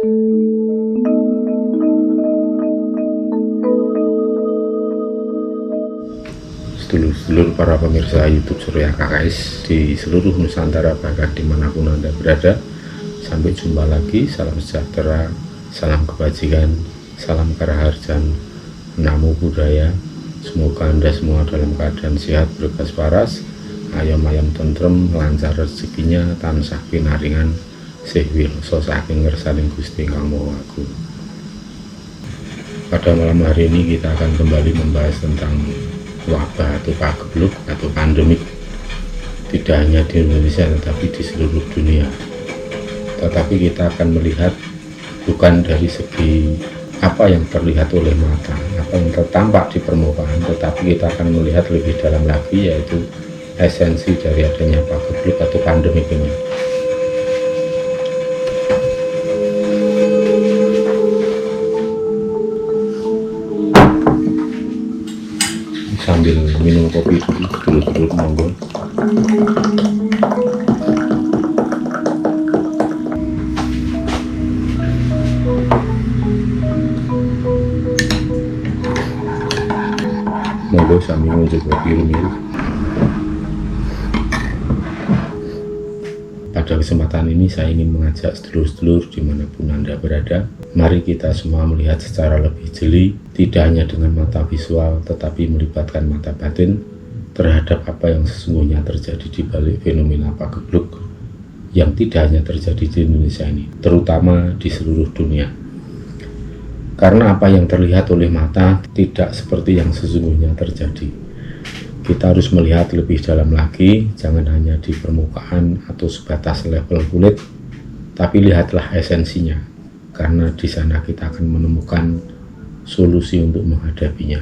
Sedulur-sedulur para pemirsa YouTube Surya KKS di seluruh Nusantara, bahkan dimanapun Anda berada, sampai jumpa lagi. Salam sejahtera, salam kebajikan, salam karaharjan, namo buddhaya. Semoga Anda semua dalam keadaan sehat, berkas paras, ayam-ayam tentrem, lancar rezekinya, tansah pinaringan, sehwil so saking ngersaning Gusti Kang Maha Agung. Pada malam hari ini kita akan kembali membahas tentang wabah atau pagebluk atau pandemik, tidak hanya di Indonesia tetapi di seluruh dunia. Tetapi kita akan melihat bukan dari segi apa yang terlihat oleh mata, apa yang tertampak di permukaan, tetapi kita akan melihat lebih dalam lagi, yaitu esensi dari adanya pagebluk atau pandemik ini. Sambil minum kopi dulu monggo. Monggo sambil ngunjuk kopi rumil. Pada kesempatan ini saya ingin mengajak sedulur-sedulur dimanapun Anda berada, mari kita semua melihat secara lebih jeli, tidak hanya dengan mata visual tetapi melibatkan mata batin terhadap apa yang sesungguhnya terjadi di balik fenomena pagebluk yang tidak hanya terjadi di Indonesia ini, terutama di seluruh dunia. Karena apa yang terlihat oleh mata tidak seperti yang sesungguhnya terjadi. Kita harus melihat lebih dalam lagi, jangan hanya di permukaan atau sebatas level kulit, tapi lihatlah esensinya, karena di sana kita akan menemukan solusi untuk menghadapinya.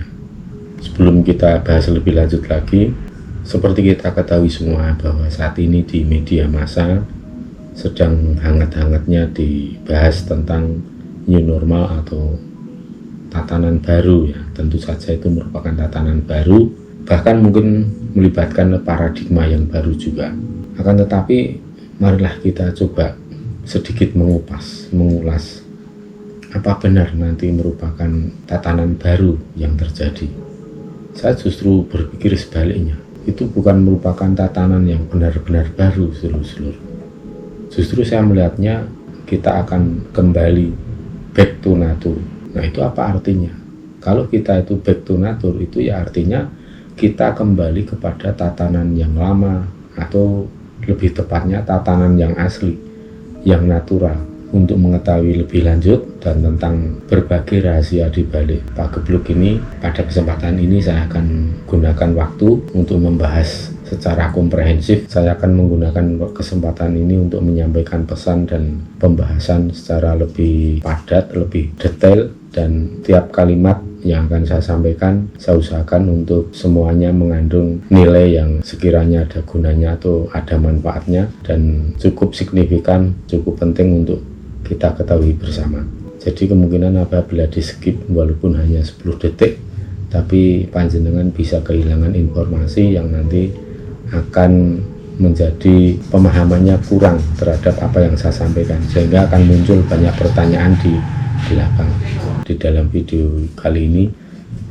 Sebelum kita bahas lebih lanjut lagi, seperti kita ketahui semua bahwa saat ini di media massa sedang hangat-hangatnya dibahas tentang new normal atau tatanan baru, ya. Tentu saja itu merupakan tatanan baru, bahkan mungkin melibatkan paradigma yang baru juga. Akan tetapi marilah kita coba sedikit mengulas apa benar nanti merupakan tatanan baru yang terjadi. Saya justru berpikir sebaliknya, itu bukan merupakan tatanan yang benar-benar baru, seluruh-seluruh. Justru saya melihatnya kita akan kembali back to nature. Nah, itu apa artinya? Kalau kita itu back to nature, itu ya artinya kita kembali kepada tatanan yang lama, atau lebih tepatnya tatanan yang asli, yang natural. Untuk mengetahui lebih lanjut dan tentang berbagai rahasia di balik pagebluk ini, pada kesempatan ini saya akan gunakan waktu untuk membahas secara komprehensif. Saya akan menggunakan kesempatan ini untuk menyampaikan pesan dan pembahasan secara lebih padat, lebih detail, dan tiap kalimat yang akan saya sampaikan, saya usahakan untuk semuanya mengandung nilai yang sekiranya ada gunanya atau ada manfaatnya dan cukup signifikan, cukup penting untuk kita ketahui bersama. Jadi kemungkinan apabila di skip walaupun hanya 10 detik, tapi panjenengan bisa kehilangan informasi yang nanti akan menjadi pemahamannya kurang terhadap apa yang saya sampaikan, sehingga akan muncul banyak pertanyaan di belakang. Di dalam video kali ini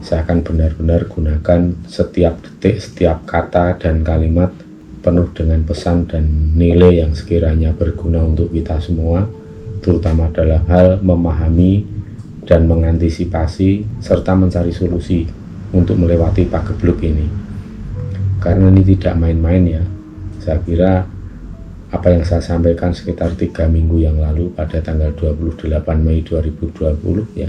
saya akan benar-benar gunakan setiap detik, setiap kata dan kalimat penuh dengan pesan dan nilai yang sekiranya berguna untuk kita semua, terutama dalam hal memahami dan mengantisipasi serta mencari solusi untuk melewati pagebluk ini. Karena ini tidak main-main, ya. Saya kira apa yang saya sampaikan sekitar 3 minggu yang lalu pada tanggal 28 Mei 2020, ya,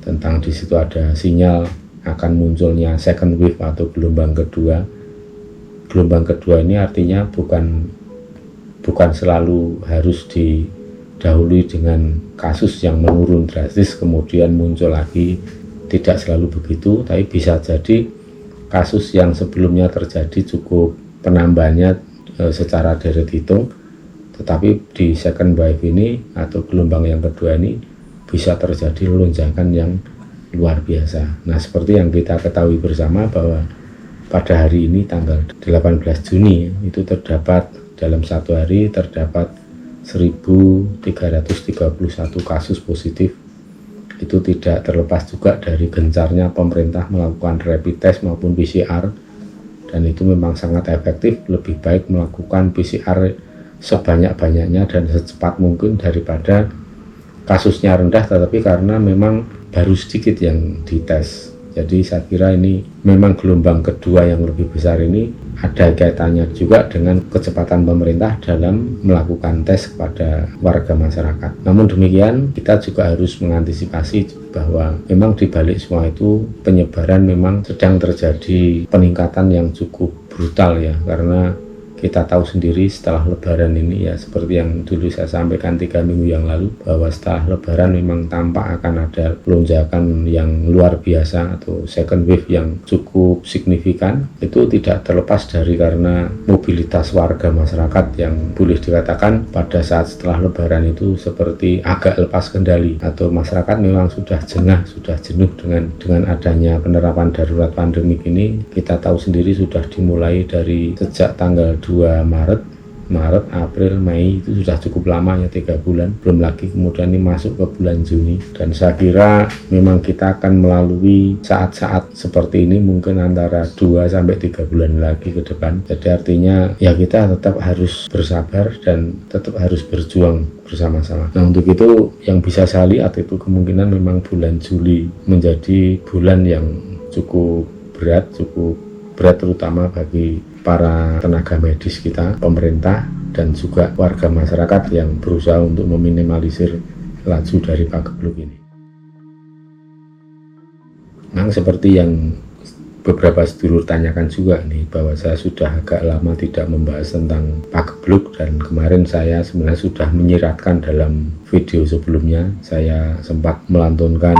tentang di situ ada sinyal akan munculnya second wave atau gelombang kedua. Gelombang kedua ini artinya bukan selalu harus didahului dengan kasus yang menurun drastis kemudian muncul lagi, tidak selalu begitu, tapi bisa jadi kasus yang sebelumnya terjadi cukup penambahannya secara deret hitung, tetapi di second wave ini atau gelombang yang kedua ini bisa terjadi lonjakan yang luar biasa. Nah, seperti yang kita ketahui bersama bahwa pada hari ini tanggal 18 Juni itu terdapat dalam satu hari terdapat 1.331 kasus positif. Itu tidak terlepas juga dari gencarnya pemerintah melakukan rapid test maupun PCR, dan itu memang sangat efektif. Lebih baik melakukan PCR sebanyak-banyaknya dan secepat mungkin daripada kasusnya rendah tetapi karena memang baru sedikit yang dites. Jadi saya kira ini memang gelombang kedua yang lebih besar ini ada kaitannya juga dengan kecepatan pemerintah dalam melakukan tes kepada warga masyarakat. Namun demikian kita juga harus mengantisipasi bahwa memang di balik semua itu penyebaran memang sedang terjadi peningkatan yang cukup brutal ya, karena kita tahu sendiri setelah lebaran ini ya, seperti yang dulu saya sampaikan 3 minggu yang lalu, bahwa setelah lebaran memang tampak akan ada lonjakan yang luar biasa atau second wave yang cukup signifikan. Itu tidak terlepas dari karena mobilitas warga masyarakat yang boleh dikatakan pada saat setelah lebaran itu seperti agak lepas kendali, atau masyarakat memang sudah jengah, sudah jenuh dengan adanya penerapan darurat pandemik ini. Kita tahu sendiri sudah dimulai dari sejak tanggal 2 Maret, April, Mei, itu sudah cukup lama ya, 3 bulan, belum lagi kemudian ini masuk ke bulan Juni, dan saya kira memang kita akan melalui saat-saat seperti ini mungkin antara 2-3 bulan lagi ke depan. Jadi artinya ya kita tetap harus bersabar dan tetap harus berjuang bersama-sama. Nah, untuk itu yang bisa saya lihat itu kemungkinan memang bulan Juli menjadi bulan yang cukup berat terutama bagi para tenaga medis kita, pemerintah, dan juga warga masyarakat yang berusaha untuk meminimalisir laju dari pagebluk ini. Nah, seperti yang beberapa sedulur tanyakan juga nih, bahwa saya sudah agak lama tidak membahas tentang pagebluk, dan kemarin saya sebenarnya sudah menyiratkan dalam video sebelumnya. Saya sempat melantunkan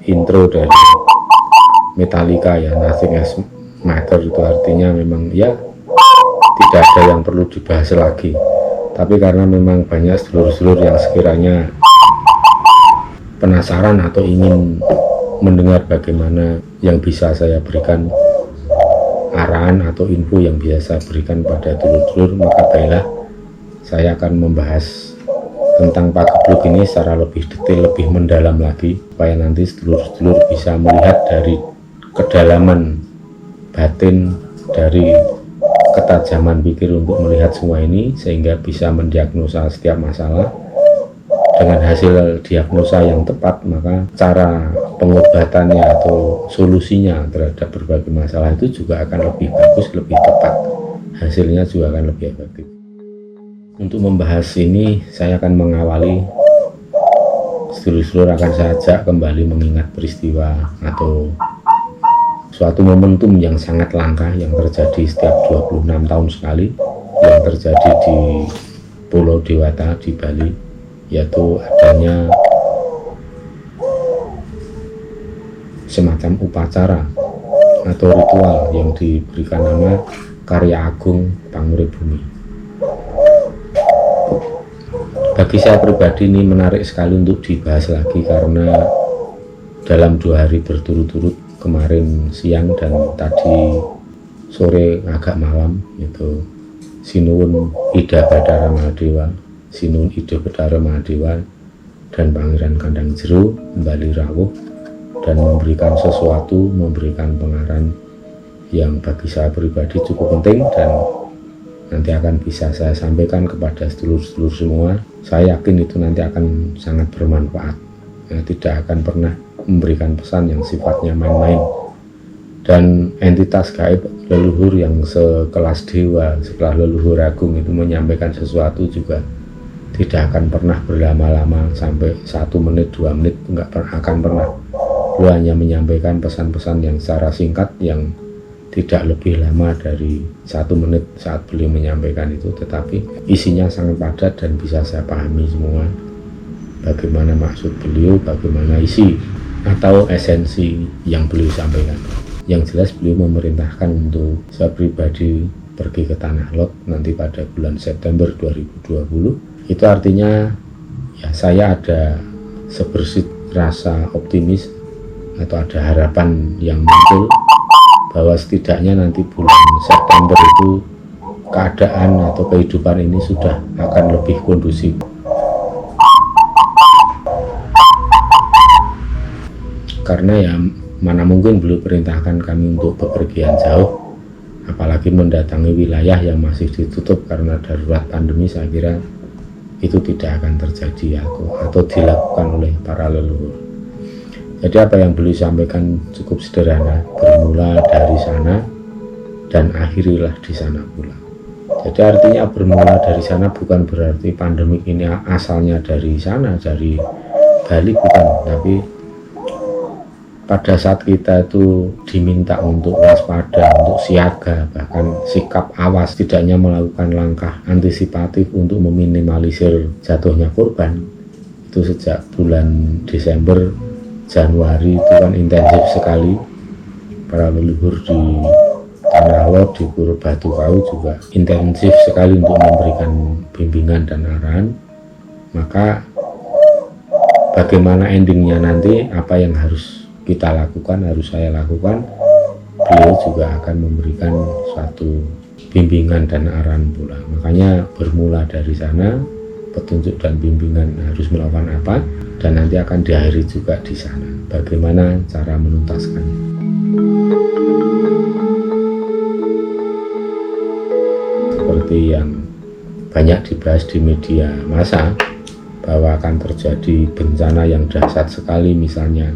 intro dari Metallica ya, Nothing Else Matter. Itu artinya memang ya tidak ada yang perlu dibahas lagi, tapi karena memang banyak sedulur-sedulur yang sekiranya penasaran atau ingin mendengar bagaimana yang bisa saya berikan arahan atau info yang bisa saya berikan pada sedulur-sedulur, maka baiklah saya akan membahas tentang pagebluk ini secara lebih detail, lebih mendalam lagi, supaya nanti sedulur-sedulur bisa melihat dari kedalaman batin, dari ketajaman pikir untuk melihat semua ini, sehingga bisa mendiagnosa setiap masalah. Dengan hasil diagnosa yang tepat, maka cara pengobatannya atau solusinya terhadap berbagai masalah itu juga akan lebih bagus, lebih tepat, hasilnya juga akan lebih efektif. Untuk membahas ini saya akan mengawali, sedulur-sedulur akan saya ajak kembali mengingat peristiwa atau suatu momentum yang sangat langka yang terjadi setiap 26 tahun sekali, yang terjadi di Pulau Dewata di Bali, yaitu adanya semacam upacara atau ritual yang diberikan nama Karya Agung Pangurip Bumi. Bagi saya pribadi ini menarik sekali untuk dibahas lagi, karena dalam 2 hari berturut-turut, kemarin siang dan tadi sore agak malam, itu Sinuwun Ida Bathara Mahadewa, Sinuwun Ida Bathara Mahadewa dan Pangeran Kandang Jero kembali rawuh dan memberikan sesuatu, memberikan pengarahan yang bagi saya pribadi cukup penting dan nanti akan bisa saya sampaikan kepada sedulur-sedulur semua. Saya yakin itu nanti akan sangat bermanfaat, tidak akan pernah memberikan pesan yang sifatnya main-main. Dan entitas gaib leluhur yang sekelas dewa, sekelas leluhur agung itu menyampaikan sesuatu juga tidak akan pernah berlama-lama sampai 1 menit 2 menit, enggak akan pernah. Beliau hanya menyampaikan pesan-pesan yang secara singkat yang tidak lebih lama dari 1 menit saat beliau menyampaikan itu, tetapi isinya sangat padat dan bisa saya pahami semua bagaimana maksud beliau, bagaimana isi atau esensi yang beliau sampaikan. Yang jelas beliau memerintahkan untuk saya pribadi pergi ke Tanah Lot nanti pada bulan September 2020. Itu artinya ya saya ada sebersit rasa optimis atau ada harapan yang muncul bahwa setidaknya nanti bulan September itu keadaan atau kehidupan ini sudah akan lebih kondusif. Karena ya mana mungkin beliau perintahkan kami untuk bepergian jauh, apalagi mendatangi wilayah yang masih ditutup karena darurat pandemi. Saya kira itu tidak akan terjadi atau dilakukan oleh para leluhur. Jadi apa yang beliau sampaikan cukup sederhana, bermula dari sana dan akhirilah di sana pula. Jadi artinya bermula dari sana bukan berarti pandemik ini asalnya dari sana, dari Bali, bukan, tapi pada saat kita itu diminta untuk waspada, untuk siaga, bahkan sikap awas, tidaknya melakukan langkah antisipatif untuk meminimalisir jatuhnya korban, itu sejak bulan Desember, Januari itu kan intensif sekali. Para leluhur di Tanah Lot, di Pura Batu Kau juga intensif sekali untuk memberikan bimbingan dan arahan. Maka bagaimana endingnya nanti, apa yang harus kita lakukan, harus saya lakukan, beliau juga akan memberikan suatu bimbingan dan arahan pula. Makanya bermula dari sana, petunjuk dan bimbingan harus melakukan apa, dan nanti akan diakhiri juga di sana bagaimana cara menuntaskannya. Seperti yang banyak dibahas di media massa, bahwa akan terjadi bencana yang dahsyat sekali, misalnya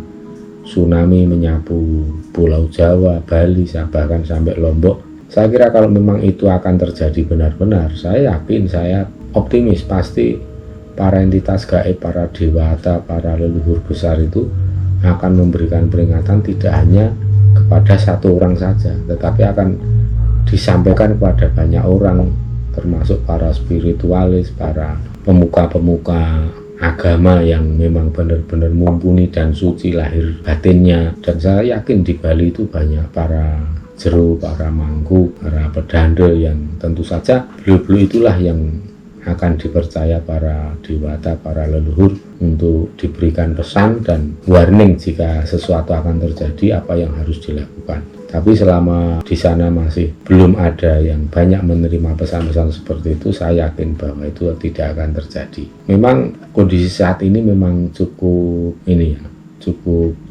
tsunami menyapu Pulau Jawa, Bali, bahkan sampai Lombok. Saya kira kalau memang itu akan terjadi benar-benar, saya yakin, saya optimis, pasti para entitas gaib, para dewata, para leluhur besar itu akan memberikan peringatan tidak hanya kepada satu orang saja, tetapi akan disampaikan kepada banyak orang, termasuk para spiritualis, para pemuka-pemuka agama yang memang benar-benar mumpuni dan suci lahir batinnya. Dan saya yakin di Bali itu banyak para jero, para mangku, para pedandel yang tentu saja beliau-beliau itulah yang akan dipercaya para dewata, para leluhur untuk diberikan pesan dan warning jika sesuatu akan terjadi, apa yang harus dilakukan. Tapi selama di sana masih belum ada yang banyak menerima pesan-pesan seperti itu, saya yakin bahwa itu tidak akan terjadi. Memang kondisi saat ini memang cukup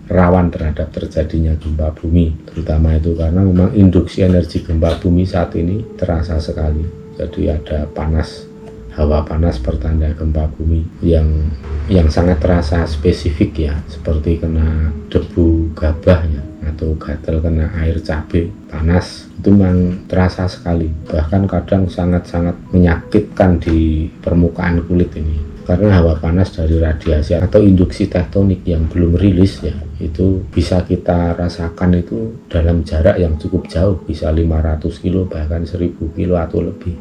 rawan terhadap terjadinya gempa bumi, terutama itu karena memang induksi energi gempa bumi saat ini terasa sekali. Jadi ada hawa panas pertanda gempa bumi yang sangat terasa spesifik ya, seperti kena debu gabah ya, atau gatel kena air cabai panas, itu memang terasa sekali, bahkan kadang sangat-sangat menyakitkan di permukaan kulit ini, karena hawa panas dari radiasi atau induksi tektonik yang belum rilis ya, itu bisa kita rasakan itu dalam jarak yang cukup jauh, bisa 500 kilo bahkan 1000 kilo atau lebih.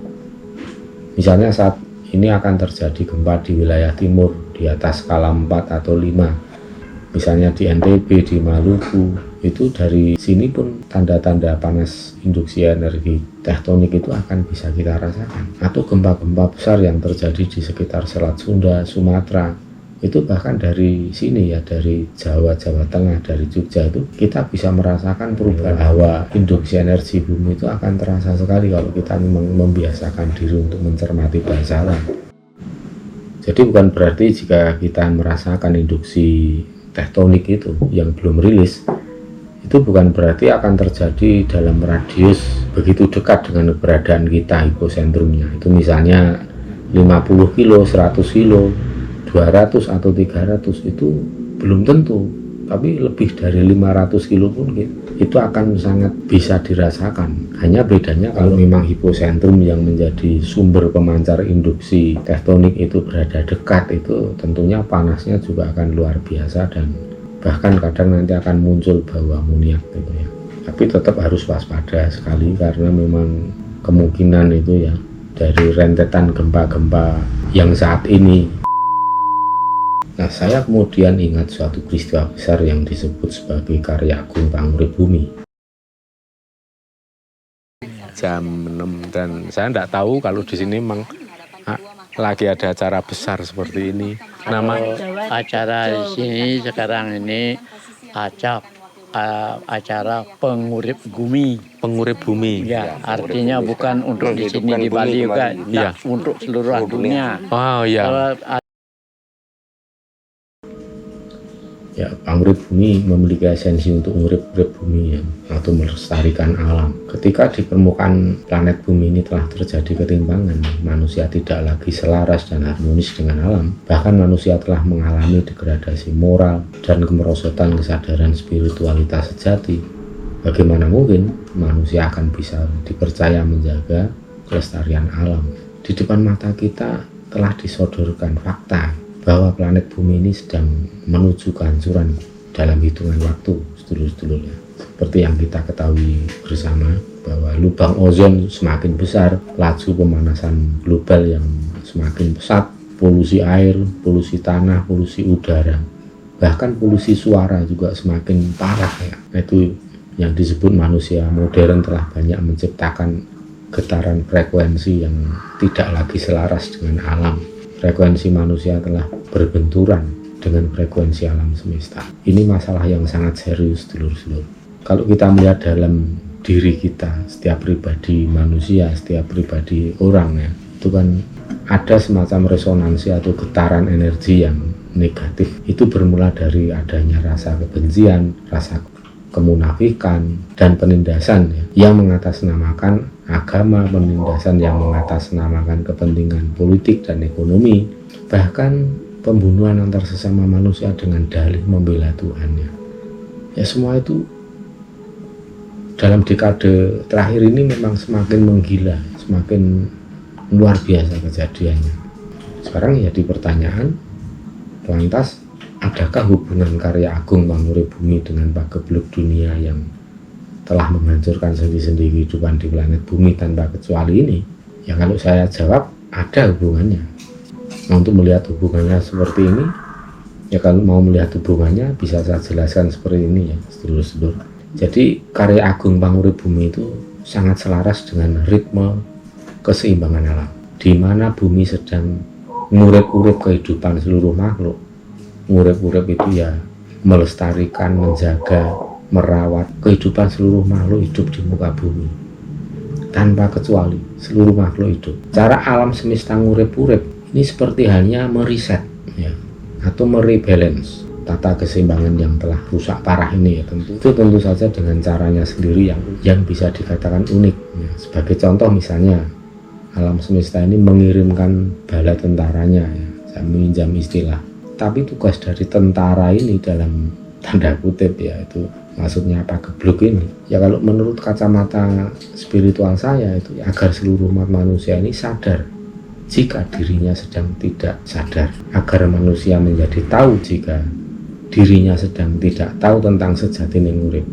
Misalnya saat ini akan terjadi gempa di wilayah timur di atas skala 4 atau 5, misalnya di NTB, di Maluku, itu dari sini pun tanda-tanda panas induksi energi tektonik itu akan bisa kita rasakan. Atau gempa-gempa besar yang terjadi di sekitar Selat Sunda, Sumatera, itu bahkan dari sini ya, dari Jawa Tengah, dari Jogja, itu kita bisa merasakan perubahan hawa induksi energi bumi. Itu akan terasa sekali kalau kita memang membiasakan diri untuk mencermati bangsawan. Jadi bukan berarti jika kita merasakan induksi tektonik itu yang belum rilis, itu bukan berarti akan terjadi dalam radius begitu dekat dengan keberadaan kita, hiposentrumnya. Itu misalnya 50 kilo, 100 kilo, 200 atau 300, itu belum tentu, tapi lebih dari 500 kilo pun itu akan sangat bisa dirasakan. Hanya bedanya kalau memang hiposentrum yang menjadi sumber pemancar induksi tektonik itu berada dekat, itu tentunya panasnya juga akan luar biasa dan bahkan kadang nanti akan muncul bau amoniak gitu ya. Tapi tetap harus waspada sekali, karena memang kemungkinan itu ya dari rentetan gempa-gempa yang saat ini. Nah, saya kemudian ingat suatu peristiwa besar yang disebut sebagai karya agung pangurip bumi. Jam 6 dan saya tidak tahu kalau di sini memang lagi ada acara besar seperti ini. Nama acara di sini sekarang ini acap acara pengurip bumi. Pengurip bumi. Ya, artinya bukan untuk di sini di Bali juga, Iya. untuk seluruh dunia. Oh iya. Ya, pengurip bumi memiliki esensi untuk mengurip bumi ya, atau melestarikan alam. Ketika di permukaan planet bumi ini telah terjadi ketimpangan, manusia tidak lagi selaras dan harmonis dengan alam. Bahkan manusia telah mengalami degradasi moral dan kemerosotan kesadaran spiritualitas sejati. Bagaimana mungkin manusia akan bisa dipercaya menjaga kelestarian alam? Di depan mata kita telah disodorkan fakta bahwa planet bumi ini sedang menuju kehancuran dalam hitungan waktu, sedulur-sedulur. Seperti yang kita ketahui bersama bahwa lubang ozon semakin besar, laju pemanasan global yang semakin pesat, polusi air, polusi tanah, polusi udara, bahkan polusi suara juga semakin parah ya. Itu yang disebut manusia modern telah banyak menciptakan getaran frekuensi yang tidak lagi selaras dengan alam. Frekuensi manusia telah berbenturan dengan frekuensi alam semesta. Ini masalah yang sangat serius, dulur-dulur. Kalau kita melihat dalam diri kita, setiap pribadi manusia, setiap pribadi orang ya, itu kan ada semacam resonansi atau getaran energi yang negatif. Itu bermula dari adanya rasa kebencian, rasa kemunafikan, dan penindasan ya, yang mengatasnamakan agama, penindasan yang mengatasnamakan kepentingan politik dan ekonomi, bahkan pembunuhan antar sesama manusia dengan dalih membela Tuhan ya. Semua itu dalam dekade terakhir ini memang semakin menggila, semakin luar biasa kejadiannya. Sekarang ya di pertanyaan, lantas adakah hubungan karya agung pengurip bumi dengan pagebluk dunia yang telah menghancurkan sendi-sendi kehidupan di planet bumi tanpa kecuali ini? Ya kalau saya jawab, ada hubungannya. Nah, untuk melihat hubungannya seperti ini, ya kalau mau melihat hubungannya bisa saya jelaskan seperti ini ya, sedulur-sedulur. Jadi karya agung pengurip bumi itu sangat selaras dengan ritme keseimbangan alam, di mana bumi sedang ngurip-urip kehidupan seluruh makhluk. Ngurip-urip itu ya melestarikan, menjaga, merawat kehidupan seluruh makhluk hidup di muka bumi tanpa kecuali. Seluruh makhluk hidup, cara alam semesta ngurip-urip ini seperti halnya meriset ya, atau merebalance tata keseimbangan yang telah rusak parah ini ya. Tentu saja dengan caranya sendiri yang bisa dikatakan unik ya. Sebagai contoh misalnya alam semesta ini mengirimkan bala tentaranya ya, saya meminjam istilah. Tapi tugas dari tentara ini dalam tanda kutip ya, itu maksudnya pagebluk ini ya, kalau menurut kacamata spiritual saya itu ya, agar seluruh umat manusia ini sadar jika dirinya sedang tidak sadar, agar manusia menjadi tahu jika dirinya sedang tidak tahu tentang sejatine urip,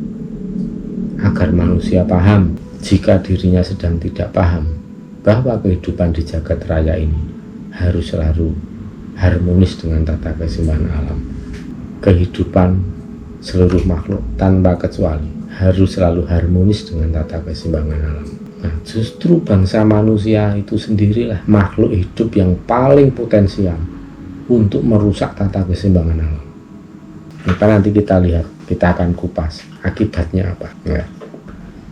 agar manusia paham jika dirinya sedang tidak paham bahwa kehidupan di jagat raya ini harus selalu harmonis dengan tata keseimbangan alam. Kehidupan seluruh makhluk tanpa kecuali harus selalu harmonis dengan tata keseimbangan alam. Nah, justru bangsa manusia itu sendirilah makhluk hidup yang paling potensial untuk merusak tata keseimbangan alam. Maka nanti kita lihat, kita akan kupas akibatnya apa ya.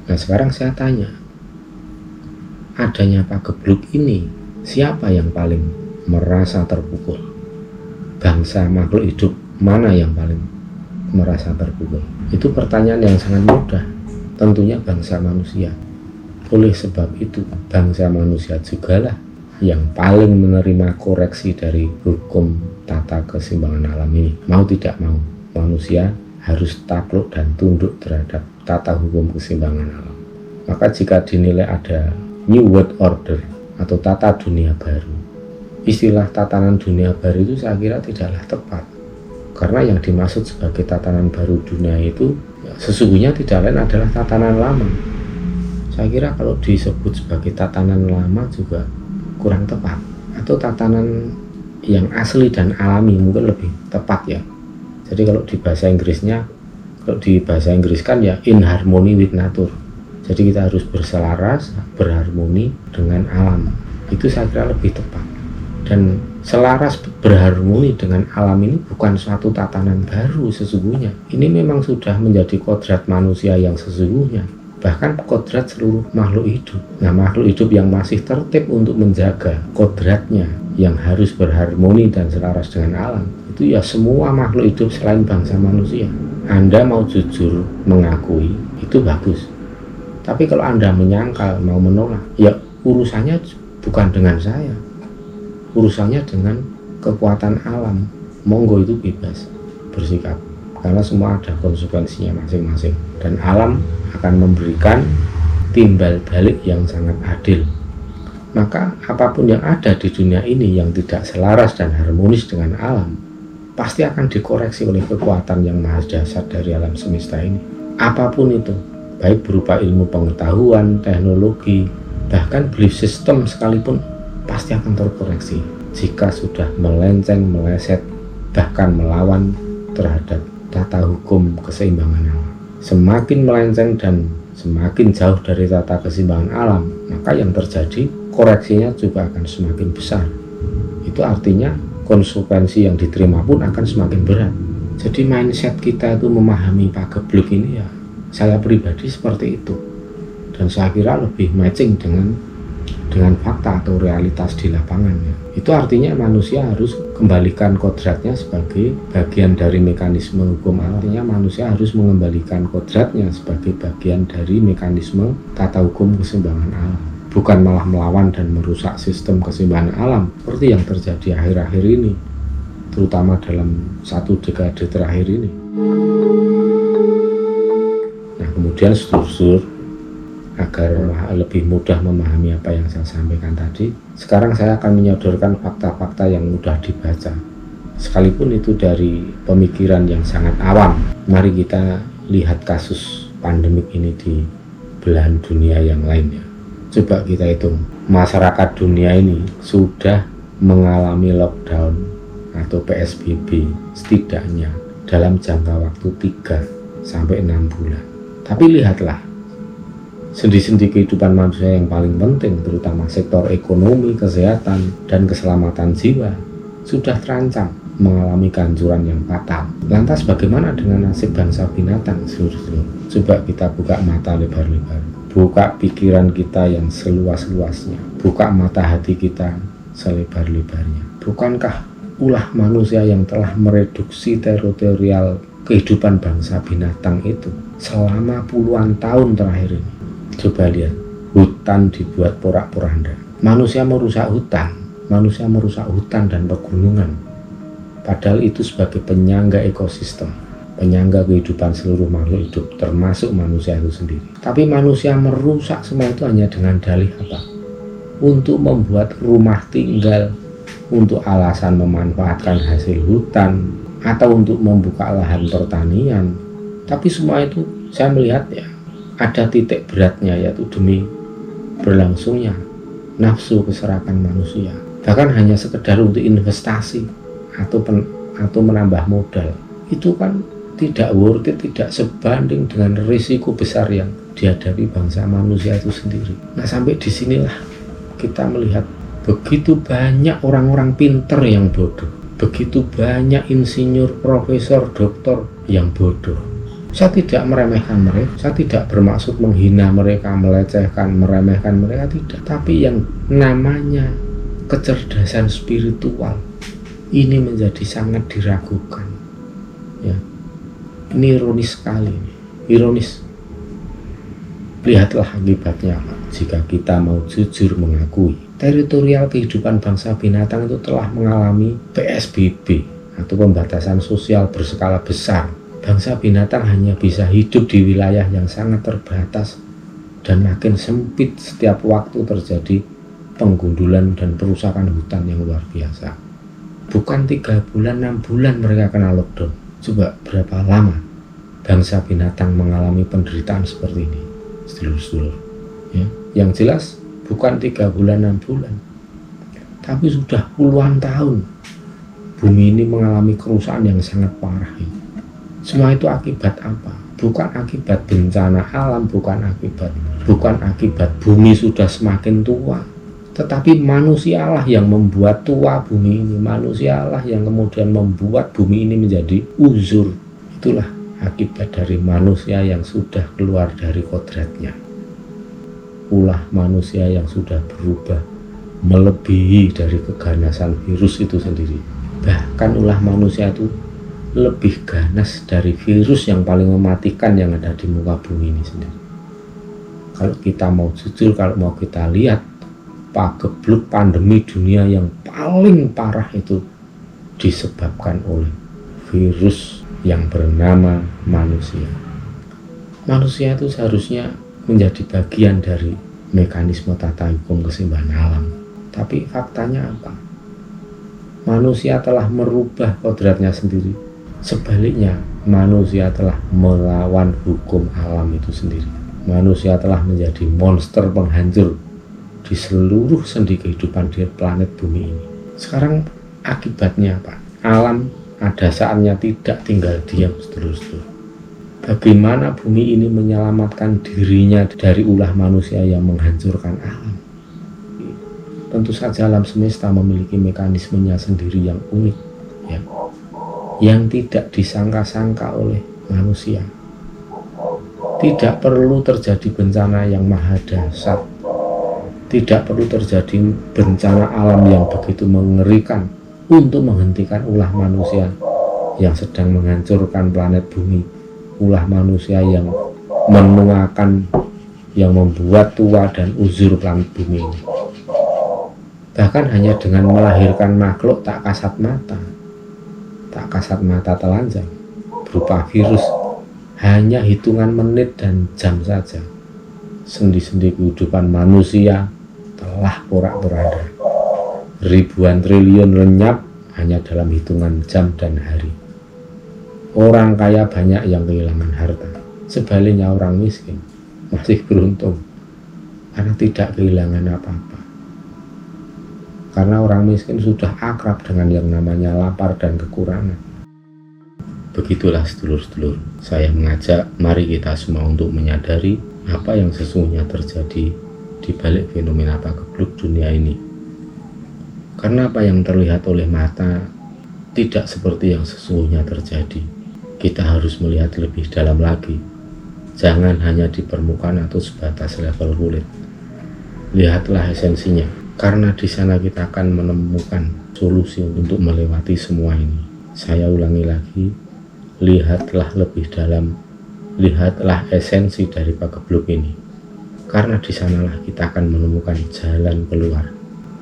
Nah sekarang saya tanya, adanya pagebluk ini siapa yang paling merasa terpukul? Bangsa makhluk hidup mana yang paling merasa terpukul? Itu pertanyaan yang sangat mudah. Tentunya bangsa manusia. Oleh sebab itu bangsa manusia jugalah yang paling menerima koreksi dari hukum tata keseimbangan alam ini. Mau tidak mau, manusia harus takluk dan tunduk terhadap tata hukum keseimbangan alam. Maka jika dinilai ada New World Order atau tata dunia baru, istilah tatanan dunia baru itu saya kira tidaklah tepat, karena yang dimaksud sebagai tatanan baru dunia itu ya, sesungguhnya tidak lain adalah tatanan lama. Saya kira kalau disebut sebagai tatanan lama juga kurang tepat, atau tatanan yang asli dan alami mungkin lebih tepat ya. Jadi kalau di bahasa Inggrisnya, kalau di bahasa Inggris kan ya in harmony with nature. Jadi kita harus berselaras, berharmoni dengan alam. Itu saya kira lebih tepat. Dan Selaras berharmoni dengan alam ini bukan suatu tatanan baru sesungguhnya. Ini memang sudah menjadi kodrat manusia yang sesungguhnya, bahkan kodrat seluruh makhluk hidup. Nah, makhluk hidup yang masih tertib untuk menjaga kodratnya yang harus berharmoni dan selaras dengan alam, itu ya semua makhluk hidup selain bangsa manusia. Anda mau jujur mengakui, itu bagus. Tapi kalau Anda menyangkal, mau menolak, ya urusannya bukan dengan saya, urusannya dengan kekuatan alam. Monggo, itu bebas bersikap, karena semua ada konsekuensinya masing-masing, dan alam akan memberikan timbal balik yang sangat adil. Maka apapun yang ada di dunia ini yang tidak selaras dan harmonis dengan alam, pasti akan dikoreksi oleh kekuatan yang maha dahsyat dari alam semesta ini. Apapun itu, baik berupa ilmu pengetahuan, teknologi, bahkan belief system sekalipun, pasti akan terkoreksi jika sudah melenceng, meleset, bahkan melawan terhadap tata hukum keseimbangan alam. Semakin melenceng dan semakin jauh dari tata keseimbangan alam, maka yang terjadi koreksinya juga akan semakin besar. Itu artinya konsekuensi yang diterima pun akan semakin berat. Jadi mindset kita itu memahami pagebluk ini, ya saya pribadi seperti itu, dan saya kira lebih matching dengan fakta atau realitas di lapangan, ya. Itu artinya manusia harus kembalikan kodratnya sebagai bagian dari mekanisme hukum alam. Artinya manusia harus mengembalikan kodratnya sebagai bagian dari mekanisme tata hukum keseimbangan alam, bukan malah melawan dan merusak sistem keseimbangan alam seperti yang terjadi akhir-akhir ini, terutama dalam 1 dekade terakhir ini. Nah, kemudian sedulur-sedulur, agar lebih mudah memahami apa yang saya sampaikan tadi, sekarang saya akan menyodorkan fakta-fakta yang mudah dibaca, sekalipun itu dari pemikiran yang sangat awam. Mari kita lihat kasus pandemik ini di belahan dunia yang lainnya. Coba kita hitung, masyarakat dunia ini sudah mengalami lockdown atau PSBB setidaknya dalam jangka waktu 3-6 bulan. Tapi lihatlah, sendi-sendi kehidupan manusia yang paling penting, terutama sektor ekonomi, kesehatan, dan keselamatan jiwa, sudah terancam mengalami kehancuran yang fatal. Lantas bagaimana dengan nasib bangsa binatang, seluruh-seluruh? Coba kita buka mata lebar-lebar, buka pikiran kita yang seluas-luasnya, buka mata hati kita selebar-lebarnya. Bukankah ulah manusia yang telah mereduksi teritorial kehidupan bangsa binatang itu selama puluhan tahun terakhir ini? Coba lihat, hutan dibuat porak-poranda. Manusia merusak hutan dan pegunungan. Padahal itu sebagai penyangga ekosistem, penyangga kehidupan seluruh makhluk hidup, termasuk manusia itu sendiri. Tapi manusia merusak semua itu hanya dengan dalih apa? Untuk membuat rumah tinggal, untuk alasan memanfaatkan hasil hutan, atau untuk membuka lahan pertanian. Tapi semua itu saya melihat, ya, ada titik beratnya, yaitu demi berlangsungnya nafsu keserakan manusia, bahkan hanya sekedar untuk investasi atau menambah modal. Itu kan tidak worth it, tidak sebanding dengan risiko besar yang dihadapi bangsa manusia itu sendiri. Nah, sampai disinilah kita melihat begitu banyak orang-orang pinter yang bodoh, begitu banyak insinyur, profesor, doktor yang bodoh. Saya tidak meremehkan mereka, saya tidak bermaksud menghina mereka, melecehkan, meremehkan mereka, tidak. Tapi yang namanya kecerdasan spiritual ini menjadi sangat diragukan, ya. Ini ironis sekali, ironis. Lihatlah akibatnya, Pak, jika kita mau jujur mengakui teritorial kehidupan bangsa binatang itu telah mengalami PSBB atau pembatasan sosial berskala besar. Bangsa binatang hanya bisa hidup di wilayah yang sangat terbatas dan makin sempit. Setiap waktu terjadi penggundulan dan perusakan hutan yang luar biasa. Bukan 3 bulan, 6 bulan mereka kena lockdown. Coba berapa lama bangsa binatang mengalami penderitaan seperti ini, sedulur-sedulur, ya. Yang jelas bukan 3 bulan, 6 bulan, tapi sudah puluhan tahun bumi ini mengalami kerusakan yang sangat parah ini. Semua itu akibat apa? Bukan akibat bencana alam, bukan akibat bumi sudah semakin tua, Tetapi manusialah yang membuat tua bumi ini, manusialah yang kemudian membuat bumi ini menjadi uzur. Itulah akibat dari manusia yang sudah keluar dari kodratnya. Ulah manusia yang sudah berubah melebihi dari keganasan virus itu sendiri. Bahkan ulah manusia itu lebih ganas dari virus yang paling mematikan yang ada di muka bumi ini sendiri. Kalau kita mau jujur, kalau mau kita lihat, pagebluk pandemi dunia yang paling parah itu disebabkan oleh virus yang bernama manusia. Manusia itu seharusnya menjadi bagian dari mekanisme tata hukum keseimbangan alam. Tapi faktanya apa? Manusia telah merubah kodratnya sendiri. Sebaliknya, manusia telah melawan hukum alam itu sendiri. Manusia telah menjadi monster penghancur di seluruh sendi kehidupan di planet bumi ini. Sekarang akibatnya apa? Alam ada saatnya tidak tinggal diam, sedulur-sedulur. Bagaimana bumi ini menyelamatkan dirinya dari ulah manusia yang menghancurkan alam? Tentu saja alam semesta memiliki mekanismenya sendiri yang unik, ya, yang tidak disangka-sangka oleh manusia. Tidak perlu terjadi bencana yang maha dahsyat, tidak perlu terjadi bencana alam yang begitu mengerikan untuk menghentikan ulah manusia yang sedang menghancurkan planet bumi, ulah manusia yang menuakan, yang membuat tua dan uzur planet bumi ini. Bahkan hanya dengan melahirkan makhluk tak kasat mata telanjang berupa virus, hanya hitungan menit dan jam saja sendi-sendi kehidupan manusia telah porak-poranda. Ribuan triliun lenyap hanya dalam hitungan jam dan hari. Orang kaya banyak yang kehilangan harta, sebaliknya orang miskin masih beruntung karena tidak kehilangan apa-apa. Karena orang miskin sudah akrab dengan yang namanya lapar dan kekurangan. Begitulah sedulur-sedulur, saya mengajak mari kita semua untuk menyadari apa yang sesungguhnya terjadi di balik fenomena pagebluk dunia ini. Karena apa yang terlihat oleh mata tidak seperti yang sesungguhnya terjadi. Kita harus melihat lebih dalam lagi. Jangan hanya di permukaan atau sebatas level kulit. Lihatlah esensinya, karena di sana kita akan menemukan solusi untuk melewati semua ini. Saya ulangi lagi, lihatlah lebih dalam, lihatlah esensi dari pagebluk ini, karena di sanalah kita akan menemukan jalan keluar.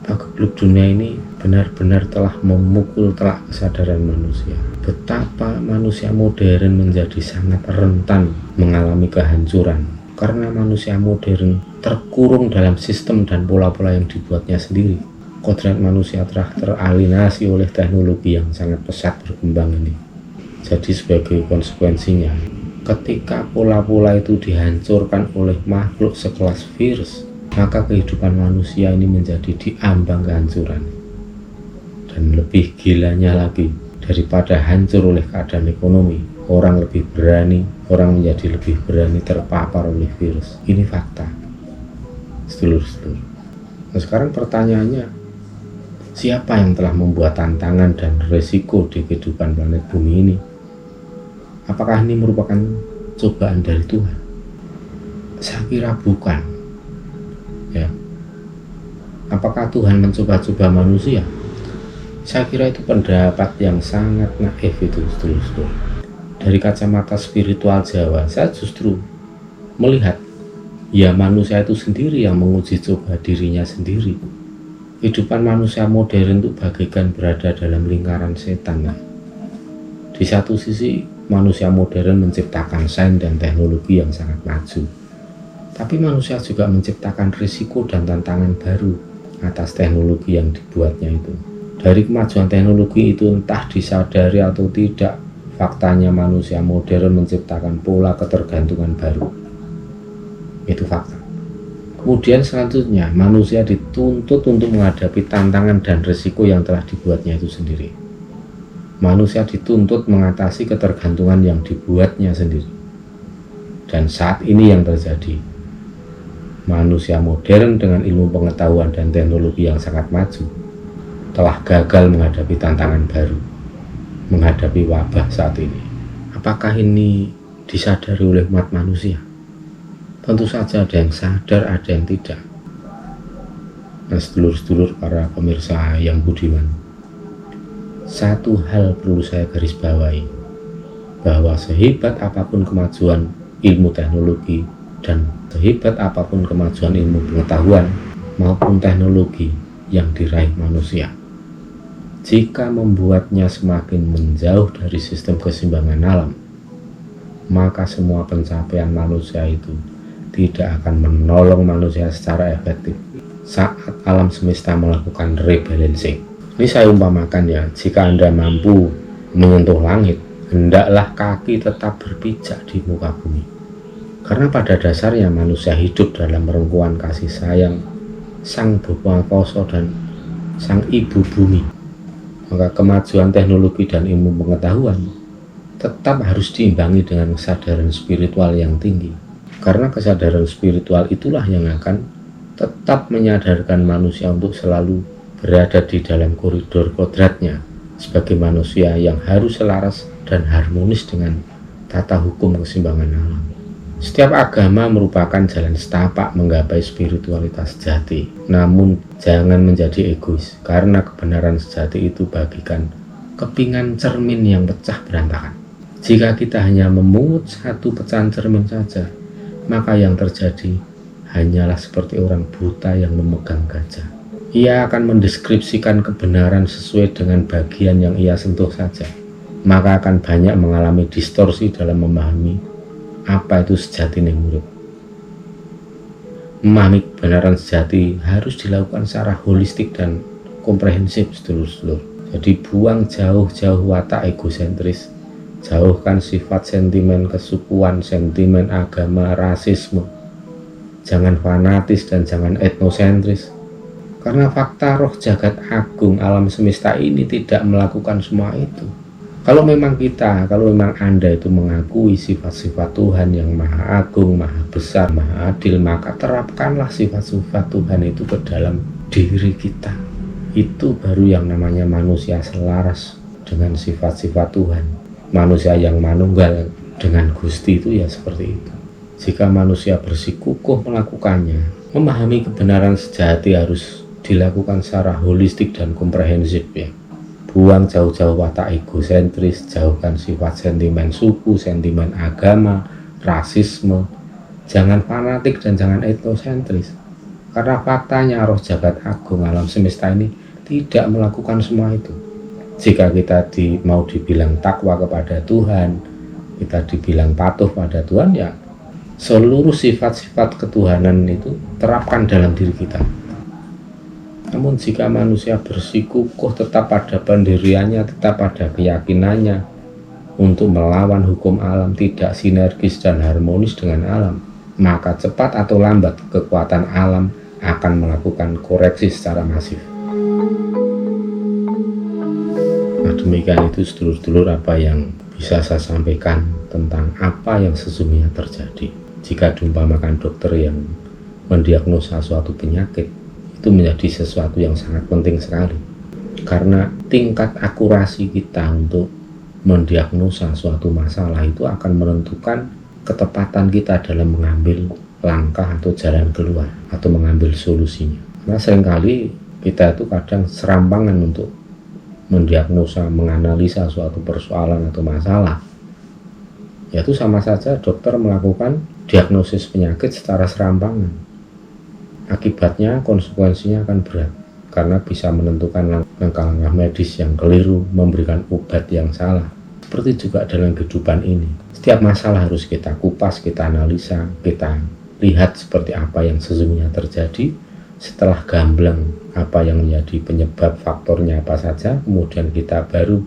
Pagebluk dunia ini benar-benar telah memukul telak kesadaran manusia. Betapa manusia modern menjadi sangat rentan mengalami kehancuran, karena manusia modern terkurung dalam sistem dan pola-pola yang dibuatnya sendiri. Kodrat manusia telah teralinasi oleh teknologi yang sangat pesat berkembang ini. Jadi sebagai konsekuensinya, ketika pola-pola itu dihancurkan oleh makhluk sekelas virus, maka kehidupan manusia ini menjadi diambang kehancuran. Dan lebih gilanya lagi, daripada hancur oleh keadaan ekonomi, orang lebih berani, orang menjadi lebih berani terpapar oleh virus. Ini fakta, sedulur-sedulur. Nah, sekarang pertanyaannya, siapa yang telah membuat tantangan dan resiko di kehidupan planet bumi ini? Apakah ini merupakan cobaan dari Tuhan? Saya kira bukan. Ya. Apakah Tuhan mencoba-coba manusia? Saya kira itu pendapat yang sangat naif itu, sedulur-sedulur. Dari kacamata spiritual Jawa, saya justru melihat ya manusia itu sendiri yang menguji coba dirinya sendiri. Kehidupan manusia modern itu bagaikan berada dalam lingkaran setan. Di satu sisi manusia modern menciptakan sains dan teknologi yang sangat maju, tapi manusia juga menciptakan risiko dan tantangan baru atas teknologi yang dibuatnya itu. Dari kemajuan teknologi itu entah disadari atau tidak, faktanya manusia modern menciptakan pola ketergantungan baru. Itu fakta. Kemudian selanjutnya manusia dituntut untuk menghadapi tantangan dan risiko yang telah dibuatnya itu sendiri. Manusia dituntut mengatasi ketergantungan yang dibuatnya sendiri. Dan saat ini yang terjadi, manusia modern dengan ilmu pengetahuan dan teknologi yang sangat maju telah gagal menghadapi tantangan baru, menghadapi wabah saat ini. Apakah ini disadari oleh umat manusia? Tentu saja ada yang sadar, ada yang tidak. Nah, sedulur-sedulur para pemirsa yang budiman, satu hal perlu saya garis bawahi, bahwa sehebat apapun kemajuan ilmu teknologi dan sehebat apapun kemajuan ilmu pengetahuan maupun teknologi yang diraih manusia, jika membuatnya semakin menjauh dari sistem keseimbangan alam, maka semua pencapaian manusia itu tidak akan menolong manusia secara efektif saat alam semesta melakukan rebalancing. Ini saya umpamakan ya, jika Anda mampu menyentuh langit, hendaklah kaki tetap berpijak di muka bumi. Karena pada dasarnya manusia hidup dalam rengkuan kasih sayang Sang Bapa Koso dan Sang Ibu Bumi. Maka kemajuan teknologi dan ilmu pengetahuan tetap harus diimbangi dengan kesadaran spiritual yang tinggi. Karena kesadaran spiritual itulah yang akan tetap menyadarkan manusia untuk selalu berada di dalam koridor kodratnya sebagai manusia yang harus selaras dan harmonis dengan tata hukum keseimbangan alam. Setiap agama merupakan jalan setapak menggapai spiritualitas sejati. Namun jangan menjadi egois, karena kebenaran sejati itu bagikan kepingan cermin yang pecah berantakan. Jika kita hanya memungut satu pecahan cermin saja, maka yang terjadi hanyalah seperti orang buta yang memegang gajah. Ia akan mendeskripsikan kebenaran sesuai dengan bagian yang ia sentuh saja, maka akan banyak mengalami distorsi dalam memahami apa itu sejati ning urip. Memahami kebenaran sejati harus dilakukan secara holistik dan komprehensif, sedulur-sedulur. Jadi buang jauh-jauh watak egosentris, jauhkan sifat sentimen kesukuan, sentimen agama, rasisme. Jangan fanatis dan jangan etnosentris. Karena fakta roh jagat agung alam semesta ini tidak melakukan semua itu. Kalau memang Anda itu mengakui sifat-sifat Tuhan yang maha agung, maha besar, maha adil, maka terapkanlah sifat-sifat Tuhan itu ke dalam diri kita. Itu baru yang namanya manusia selaras dengan sifat-sifat Tuhan. Manusia yang manunggal dengan Gusti itu ya seperti itu. Jika manusia bersikukuh melakukannya, memahami kebenaran sejati harus dilakukan secara holistik dan komprehensif ya. Buang jauh-jauh watak egosentris, jauhkan sifat sentimen suku, sentimen agama, rasisme. Jangan fanatik dan jangan etnosentris. Karena faktanya roh jagat agung alam semesta ini tidak melakukan semua itu. Jika kita mau dibilang takwa kepada Tuhan, kita dibilang patuh pada Tuhan, ya seluruh sifat-sifat ketuhanan itu terapkan dalam diri kita. Namun jika manusia bersikukuh tetap pada pendiriannya, tetap pada keyakinannya untuk melawan hukum alam, tidak sinergis dan harmonis dengan alam, maka cepat atau lambat kekuatan alam akan melakukan koreksi secara masif. Nah, demikian itu sedulur-sedulur apa yang bisa saya sampaikan tentang apa yang sesungguhnya terjadi. Jika diumpamakan dokter yang mendiagnosa suatu penyakit, itu menjadi sesuatu yang sangat penting sekali, karena tingkat akurasi kita untuk mendiagnosa suatu masalah itu akan menentukan ketepatan kita dalam mengambil langkah atau jalan keluar atau mengambil solusinya. Karena seringkali kita itu kadang serampangan untuk mendiagnosa, menganalisa suatu persoalan atau masalah. Yaitu sama saja dokter melakukan diagnosis penyakit secara serampangan. Akibatnya konsekuensinya akan berat, karena bisa menentukan langkah-langkah medis yang keliru, memberikan obat yang salah. Seperti juga dalam kehidupan ini, setiap masalah harus kita kupas, kita analisa, kita lihat seperti apa yang sesungguhnya terjadi. Setelah gamblang apa yang menjadi penyebab, faktornya apa saja, kemudian kita baru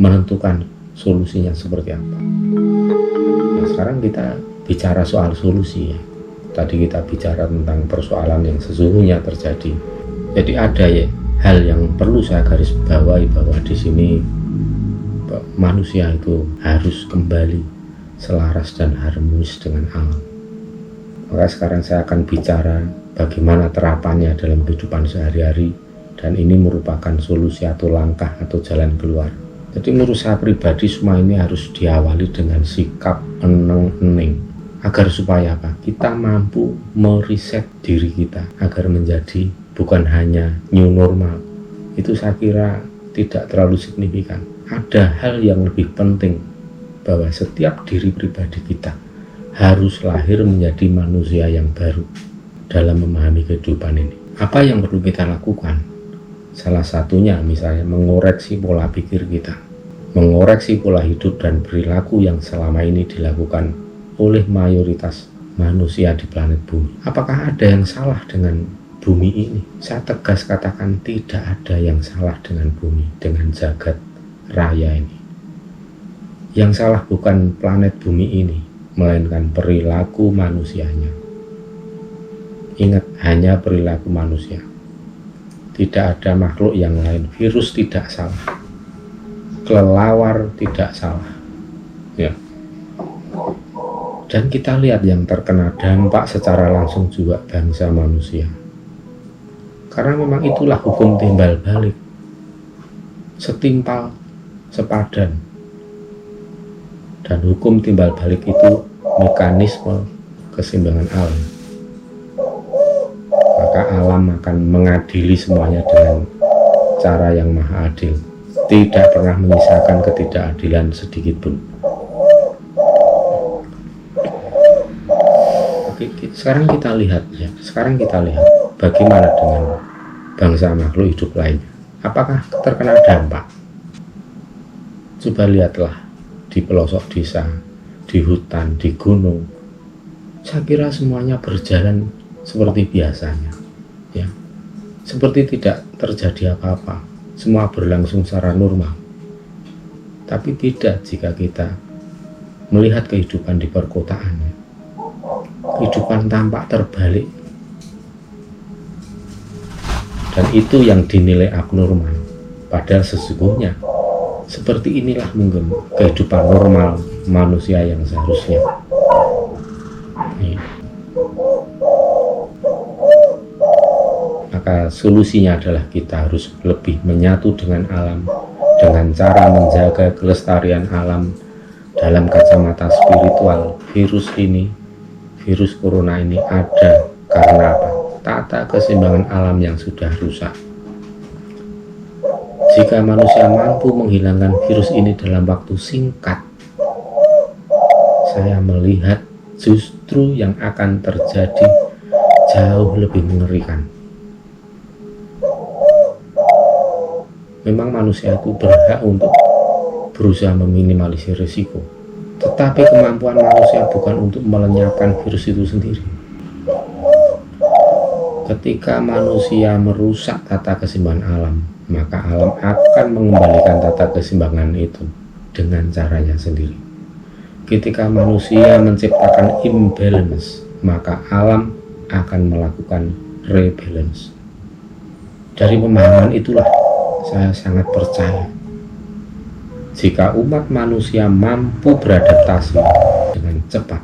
menentukan solusinya seperti apa. Nah, sekarang kita bicara soal solusi ya. Tadi kita bicara tentang persoalan yang sesungguhnya terjadi. Jadi ada ya hal yang perlu saya garis bawahi, bahwa di sini manusia itu harus kembali selaras dan harmonis dengan alam. Maka sekarang saya akan bicara bagaimana terapannya dalam kehidupan sehari-hari, dan ini merupakan solusi atau langkah atau jalan keluar. Jadi menurut saya pribadi semua ini harus diawali dengan sikap eneng-eneng, agar supaya apa? Kita mampu meriset diri kita agar menjadi bukan hanya new normal. Itu saya kira tidak terlalu signifikan. Ada hal yang lebih penting, bahwa setiap diri pribadi kita harus lahir menjadi manusia yang baru dalam memahami kehidupan ini. Apa yang perlu kita lakukan? Salah satunya misalnya mengoreksi pola pikir kita, mengoreksi pola hidup dan perilaku yang selama ini dilakukan oleh mayoritas manusia di planet bumi. Apakah ada yang salah dengan bumi ini? Saya tegas katakan tidak ada yang salah dengan bumi, dengan jagat raya ini. Yang salah bukan planet bumi ini, melainkan perilaku manusianya. Ingat, hanya perilaku manusia. Tidak ada makhluk yang lain. Virus tidak salah, kelelawar tidak salah, ya. Dan kita lihat yang terkena dampak secara langsung juga bangsa manusia. Karena memang itulah hukum timbal balik, setimpal sepadan. Dan hukum timbal balik itu mekanisme keseimbangan alam. Maka alam akan mengadili semuanya dengan cara yang maha adil, tidak pernah menyisakan ketidakadilan sedikit pun. Oke, sekarang kita lihat ya. Sekarang kita lihat bagaimana dengan bangsa makhluk hidup lainnya. Apakah terkena dampak? Coba lihatlah di pelosok desa, di hutan, di gunung. Saya kira semuanya berjalan seperti biasanya, ya, seperti tidak terjadi apa-apa, semua berlangsung secara normal. Tapi beda jika kita melihat kehidupan di perkotaan, ya. Kehidupan tampak terbalik, dan itu yang dinilai abnormal. Padahal sesungguhnya seperti inilah mungkin kehidupan normal manusia yang seharusnya. Maka solusinya adalah kita harus lebih menyatu dengan alam, dengan cara menjaga kelestarian alam dalam kacamata spiritual. Virus corona ini ada karena apa? Tata keseimbangan alam yang sudah rusak. Jika manusia mampu menghilangkan virus ini dalam waktu singkat, saya melihat justru yang akan terjadi jauh lebih mengerikan. Memang manusia itu berhak untuk berusaha meminimalisir risiko, tetapi kemampuan manusia bukan untuk melenyapkan virus itu sendiri. Ketika manusia merusak tata keseimbangan alam, maka alam akan mengembalikan tata keseimbangan itu dengan caranya sendiri. Ketika manusia menciptakan imbalance, maka alam akan melakukan rebalance. Dari pemahaman itulah saya sangat percaya, jika umat manusia mampu beradaptasi dengan cepat,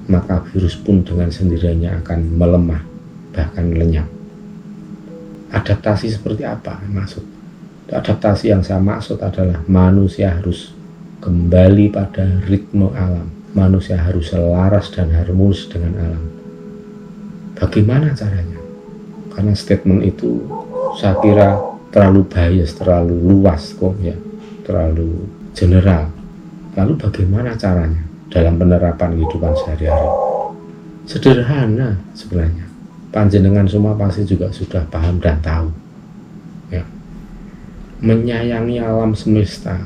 maka virus pun dengan sendirinya akan melemah, bahkan lenyap. Adaptasi seperti apa maksud? Adaptasi yang saya maksud adalah manusia harus kembali pada ritme alam. Manusia harus selaras dan harmonis dengan alam. Bagaimana caranya? Karena statement itu saya kira terlalu bias, terlalu luas kok ya, terlalu general. Lalu bagaimana caranya dalam penerapan kehidupan sehari-hari? Sederhana sebenarnya. Panjenengan semua pasti juga sudah paham dan tahu, ya. Menyayangi alam semesta,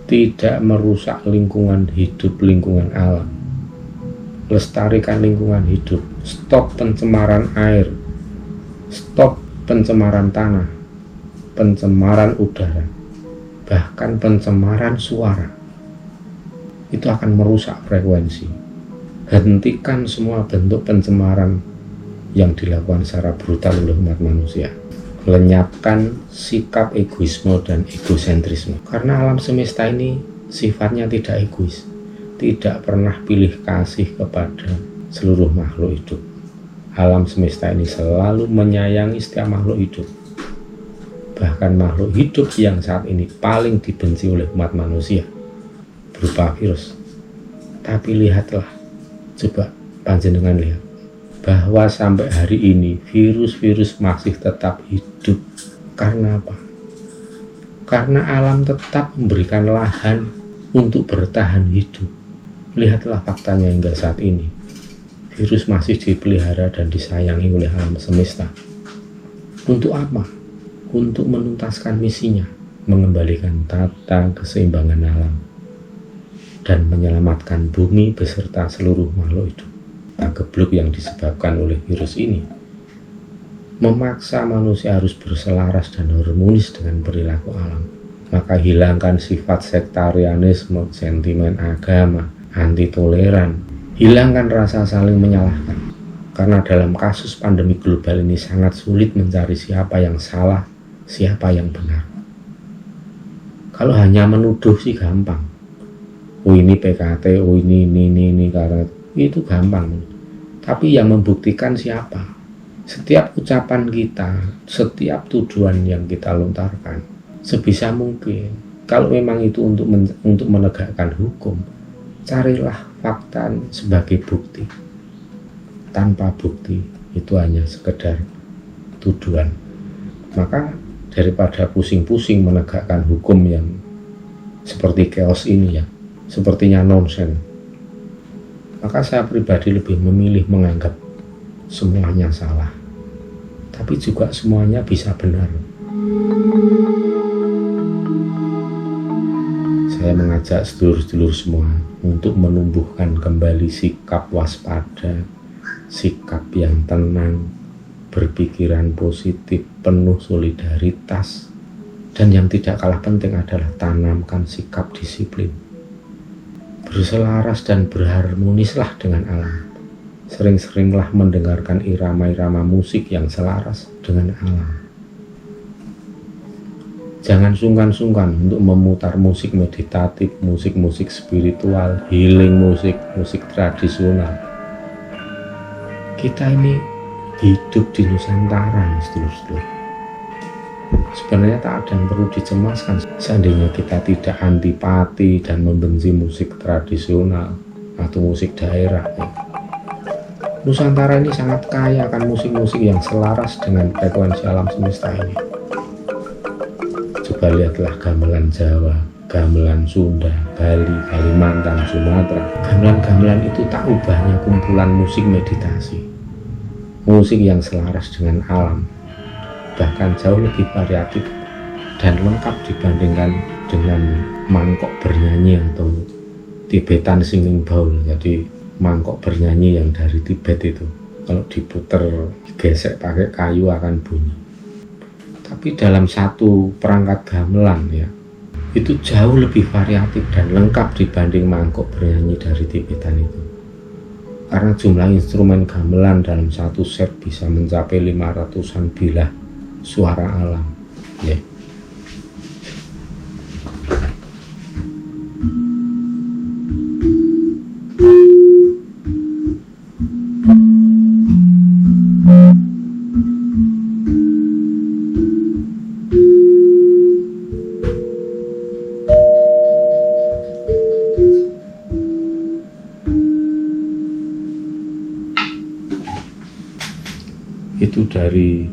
tidak merusak lingkungan hidup, lingkungan alam, lestarikan lingkungan hidup, stop pencemaran air, stop pencemaran tanah, pencemaran udara, bahkan pencemaran suara. Itu akan merusak frekuensi. Hentikan semua bentuk pencemaran yang dilakukan secara brutal oleh umat manusia. Lenyapkan sikap egoisme dan egosentrisme. Karena alam semesta ini sifatnya tidak egois. tidak pernah pilih kasih kepada seluruh makhluk hidup. Alam semesta ini selalu menyayangi setiap makhluk hidup. Bahkan makhluk hidup yang saat ini paling dibenci oleh umat manusia berupa virus. Tapi lihatlah, coba panjenengan lihat, bahwa sampai hari ini virus-virus masih tetap hidup. Karena apa? Karena alam tetap memberikan lahan untuk bertahan hidup. Lihatlah faktanya hingga saat ini, virus masih dipelihara dan disayangi oleh alam semesta. Untuk apa? Untuk menuntaskan misinya, mengembalikan tata keseimbangan alam dan menyelamatkan bumi beserta seluruh makhluk hidup. Pagebluk yang disebabkan oleh virus ini memaksa manusia harus berselaras dan harmonis dengan perilaku alam. Maka hilangkan sifat sektarianisme, sentimen agama, anti toleran, hilangkan rasa saling menyalahkan. Karena dalam kasus pandemi global ini sangat sulit mencari siapa yang salah, siapa yang benar. Kalau hanya menuduh sih gampang. Oh ini PKT, oh ini karena itu gampang. Tapi yang membuktikan siapa? Setiap ucapan kita, setiap tuduhan yang kita lontarkan, sebisa mungkin, kalau memang itu untuk menegakkan hukum, carilah fakta sebagai bukti. Tanpa bukti, itu hanya sekedar tuduhan. Maka daripada pusing-pusing menegakkan hukum yang seperti chaos ini ya, sepertinya nonsen, maka saya pribadi lebih memilih menganggap semuanya salah, tapi juga semuanya bisa benar. Saya mengajak sedulur-sedulur semua untuk menumbuhkan kembali sikap waspada, sikap yang tenang, berpikiran positif, penuh solidaritas, dan yang tidak kalah penting adalah tanamkan sikap disiplin. Berselaras dan berharmonislah dengan alam. Sering-seringlah mendengarkan irama-irama musik yang selaras dengan alam. Jangan sungkan-sungkan untuk memutar musik meditatif, musik-musik spiritual, healing musik tradisional. Kita ini hidup di Nusantara, sedulur-sedulur. Sebenarnya tak ada yang perlu dicemaskan seandainya kita tidak antipati dan membenci musik tradisional atau musik daerah. Nusantara ini sangat kaya akan musik-musik yang selaras dengan frekuensi alam semesta ini. Coba lihatlah gamelan Jawa, gamelan Sunda, Bali, Kalimantan, Sumatera. Gamelan-gamelan itu tak ubahnya kumpulan musik meditasi, musik yang selaras dengan alam, bahkan jauh lebih variatif dan lengkap dibandingkan dengan mangkok bernyanyi atau Tibetan singing bowl. Jadi mangkok bernyanyi yang dari Tibet itu kalau diputer, gesek pakai kayu akan bunyi. Tapi dalam satu perangkat gamelan ya, itu jauh lebih variatif dan lengkap dibanding mangkok bernyanyi dari Tibetan itu. Karena jumlah instrumen gamelan dalam satu set bisa mencapai 500-an bilah suara alam ya. Itu dari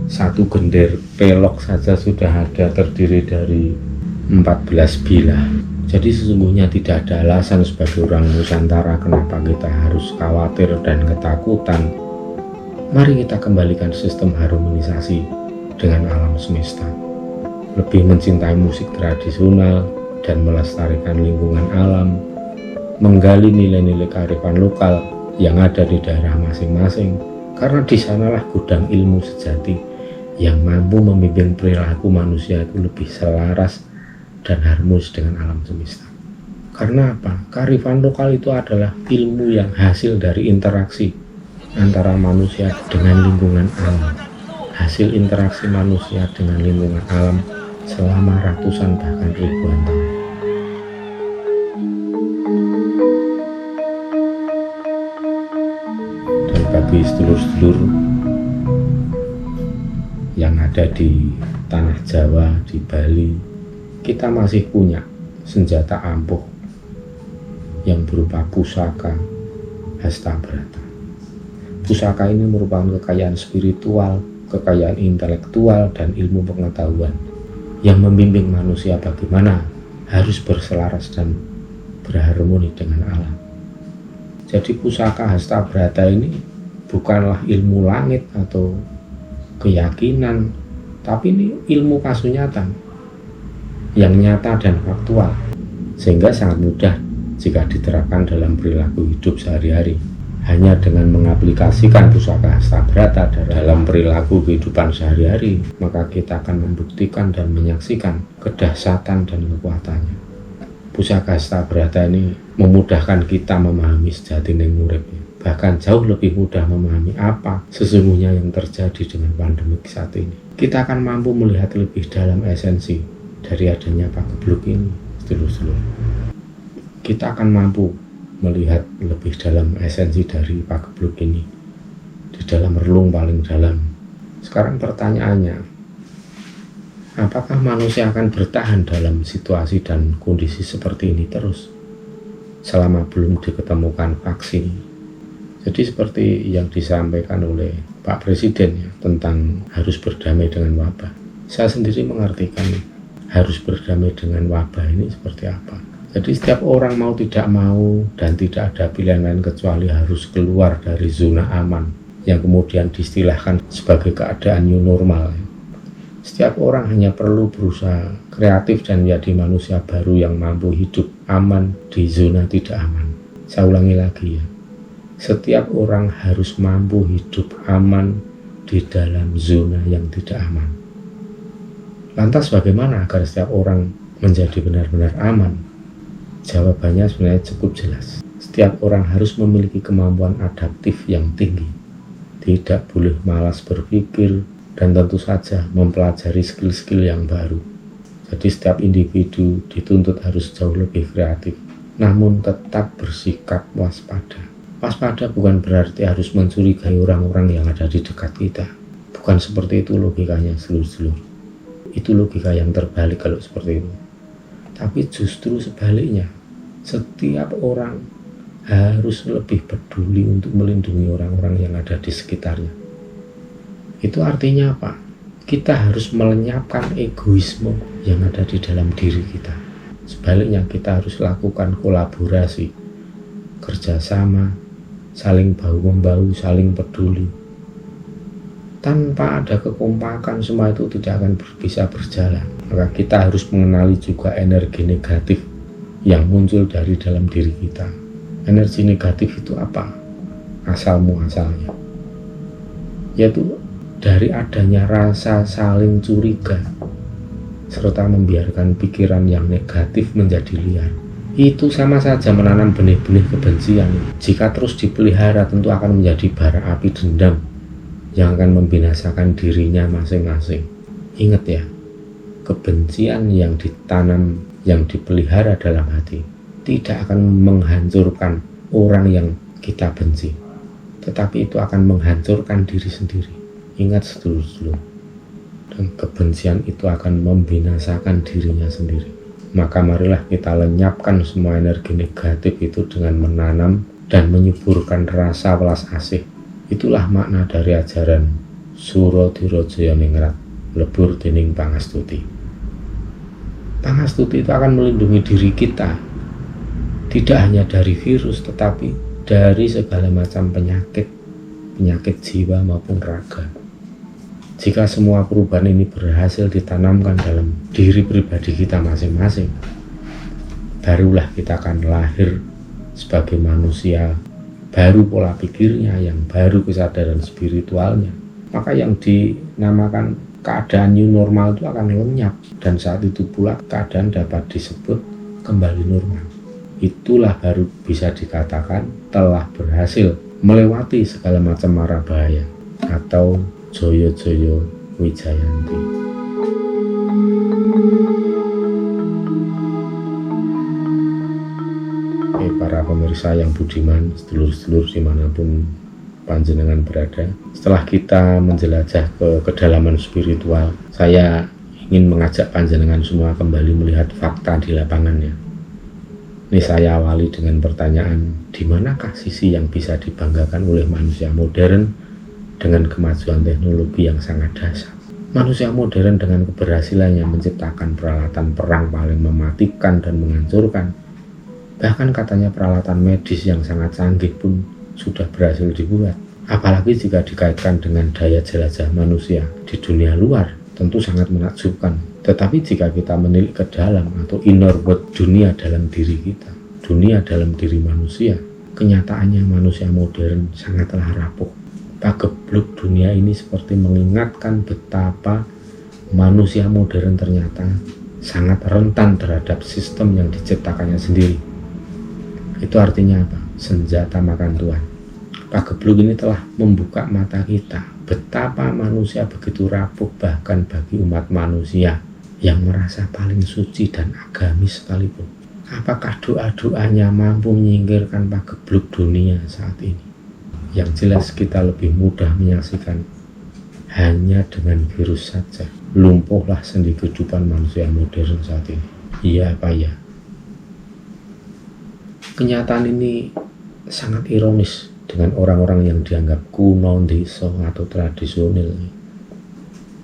satu gender pelok saja sudah ada terdiri dari 14 bilah. Jadi sesungguhnya tidak ada alasan sebagai orang Nusantara kenapa kita harus khawatir dan ketakutan. Mari kita kembalikan sistem harmonisasi dengan alam semesta. Lebih mencintai musik tradisional dan melestarikan lingkungan alam, menggali nilai-nilai kearifan lokal yang ada di daerah masing-masing, karena di sanalah gudang ilmu sejati yang mampu membimbing perilaku manusia itu lebih selaras dan harmonis dengan alam semesta. Karena apa? Kearifan lokal itu adalah ilmu yang hasil dari interaksi antara manusia dengan lingkungan alam, hasil interaksi manusia dengan lingkungan alam selama ratusan bahkan ribuan tahun. bagi sedulur-sedulur yang ada di tanah Jawa, di Bali, kita masih punya senjata ampuh yang berupa pusaka hasta brata. Pusaka ini merupakan kekayaan spiritual, kekayaan intelektual, dan ilmu pengetahuan yang membimbing manusia bagaimana harus berselaras dan berharmoni dengan alam. Jadi pusaka hasta brata ini bukanlah ilmu langit atau keyakinan, tapi ini ilmu kasunyatan yang nyata dan faktual, sehingga sangat mudah jika diterapkan dalam perilaku hidup sehari-hari. Hanya dengan mengaplikasikan pusaka hasta brata dalam perilaku kehidupan sehari-hari, maka kita akan membuktikan dan menyaksikan kedahsyatan dan kekuatannya. Pusaka hasta brata ini memudahkan kita memahami sejati ning urip, bahkan jauh lebih mudah memahami apa sesungguhnya yang terjadi dengan pandemik saat ini. Kita akan mampu melihat lebih dalam esensi dari adanya pagebluk ini, sedulur-sedulur. Kita akan mampu melihat lebih dalam esensi dari pagebluk ini di dalam relung paling dalam. Sekarang pertanyaannya, apakah manusia akan bertahan dalam situasi dan kondisi seperti ini terus selama belum diketemukan vaksin? Jadi seperti yang disampaikan oleh Pak Presiden ya, tentang harus berdamai dengan wabah. Saya sendiri mengartikan harus berdamai dengan wabah ini seperti apa. Jadi setiap orang mau tidak mau dan tidak ada pilihan lain kecuali harus keluar dari zona aman yang kemudian diistilahkan sebagai keadaan new normal. Setiap orang hanya perlu berusaha kreatif dan menjadi manusia baru yang mampu hidup aman di zona tidak aman. Saya ulangi lagi ya, setiap orang harus mampu hidup aman di dalam zona yang tidak aman. Lantas bagaimana agar setiap orang menjadi benar-benar aman? Jawabannya sebenarnya cukup jelas. Setiap orang harus memiliki kemampuan adaptif yang tinggi, tidak boleh malas berpikir, dan tentu saja mempelajari skill-skill yang baru. Jadi setiap individu dituntut harus jauh lebih kreatif, namun tetap bersikap waspada. Waspada bukan berarti harus mencurigai orang-orang yang ada di dekat kita. Bukan seperti itu logikanya, sedulur-sedulur. Itu logika yang terbalik kalau seperti itu. Tapi justru sebaliknya, setiap orang harus lebih peduli untuk melindungi orang-orang yang ada di sekitarnya. Itu artinya apa? Kita harus melenyapkan egoisme yang ada di dalam diri kita. Sebaliknya kita harus lakukan kolaborasi, kerjasama, saling bahu-membahu, saling peduli. Tanpa ada kekompakan semua itu tidak akan bisa berjalan. Maka kita harus mengenali juga energi negatif yang muncul dari dalam diri kita. Energi negatif itu apa? Asal muasalnya, yaitu dari adanya rasa saling curiga serta membiarkan pikiran yang negatif menjadi liar. Itu sama saja menanam benih-benih kebencian. Jika terus dipelihara tentu akan menjadi bara api dendam yang akan membinasakan dirinya masing-masing. Ingat ya, kebencian yang ditanam, yang dipelihara dalam hati tidak akan menghancurkan orang yang kita benci, tetapi itu akan menghancurkan diri sendiri. Ingat sedulur-sedulur, dan kebencian itu akan membinasakan dirinya sendiri. Maka marilah kita lenyapkan semua energi negatif itu dengan menanam dan menyuburkan rasa welas asih. Itulah makna dari ajaran Suradiraja Ningrat, lebur dening pangastuti. Pangastuti itu akan melindungi diri kita, tidak hanya dari virus tetapi dari segala macam penyakit jiwa maupun raga. Jika semua perubahan ini berhasil ditanamkan dalam diri pribadi kita masing-masing, barulah kita akan lahir sebagai manusia baru, pola pikirnya yang baru, kesadaran spiritualnya. Maka yang dinamakan keadaan new normal itu akan lenyap, dan saat itu pula keadaan dapat disebut kembali normal. Itulah baru bisa dikatakan telah berhasil melewati segala macam mara bahaya atau Joyo-joyo Wijayanti. Para pemirsa yang budiman, sedulur-sedulur dimanapun panjenengan berada. Setelah kita menjelajah ke kedalaman spiritual, saya ingin mengajak panjenengan semua kembali melihat fakta di lapangannya. Ini saya awali dengan pertanyaan, di manakah sisi yang bisa dibanggakan oleh manusia modern dengan kemajuan teknologi yang sangat dahsyat? Manusia modern dengan keberhasilannya menciptakan peralatan perang paling mematikan dan menghancurkan. Bahkan katanya peralatan medis yang sangat canggih pun sudah berhasil dibuat. Apalagi jika dikaitkan dengan daya jelajah manusia di dunia luar, tentu sangat menakjubkan. Tetapi jika kita menilik ke dalam atau inner world, dunia dalam diri kita, dunia dalam diri manusia, kenyataannya manusia modern sangatlah rapuh. Pagebluk dunia ini seperti mengingatkan betapa manusia modern ternyata sangat rentan terhadap sistem yang diciptakannya sendiri. Itu artinya apa? Senjata makan tuan. Pagebluk ini telah membuka mata kita betapa manusia begitu rapuh, bahkan bagi umat manusia yang merasa paling suci dan agamis sekalipun. Apakah doa-doanya mampu menyingkirkan pagebluk dunia saat ini? Yang jelas kita lebih mudah menyaksikan hanya dengan virus saja. Lumpuhlah sendi kehidupan manusia modern saat ini. Iya apa ya? Kenyataan ini sangat ironis dengan orang-orang yang dianggap kuno, desa atau tradisional.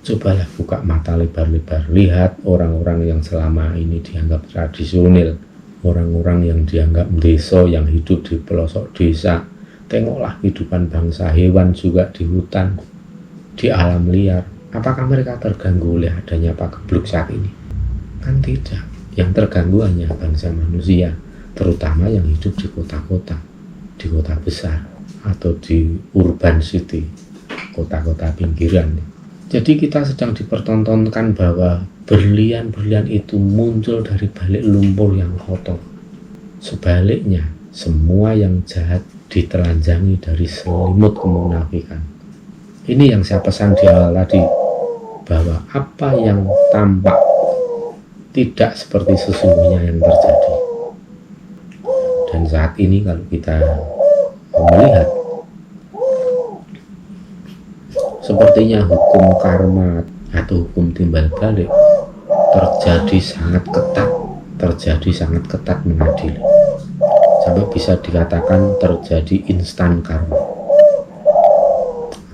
Cobalah buka mata lebar-lebar, lihat orang-orang yang selama ini dianggap tradisional, orang-orang yang dianggap desa yang hidup di pelosok desa. Tengoklah kehidupan bangsa hewan juga di hutan, di alam liar. Apakah mereka terganggu oleh adanya pagebluk saat ini? Kan tidak. Yang terganggu hanya bangsa manusia, terutama yang hidup di kota-kota, di kota besar atau di urban city, kota-kota pinggiran. Jadi kita sedang dipertontonkan bahwa berlian-berlian itu muncul dari balik lumpur yang kotor. Sebaliknya, semua yang jahat ditelanjangi dari selimut kemunafikan. Ini yang saya pesan di awal tadi, bahwa apa yang tampak tidak seperti sesungguhnya yang terjadi. Dan saat ini kalau kita melihat, sepertinya hukum karma atau hukum timbal balik terjadi sangat ketat mengadili, sampai bisa dikatakan terjadi instan karma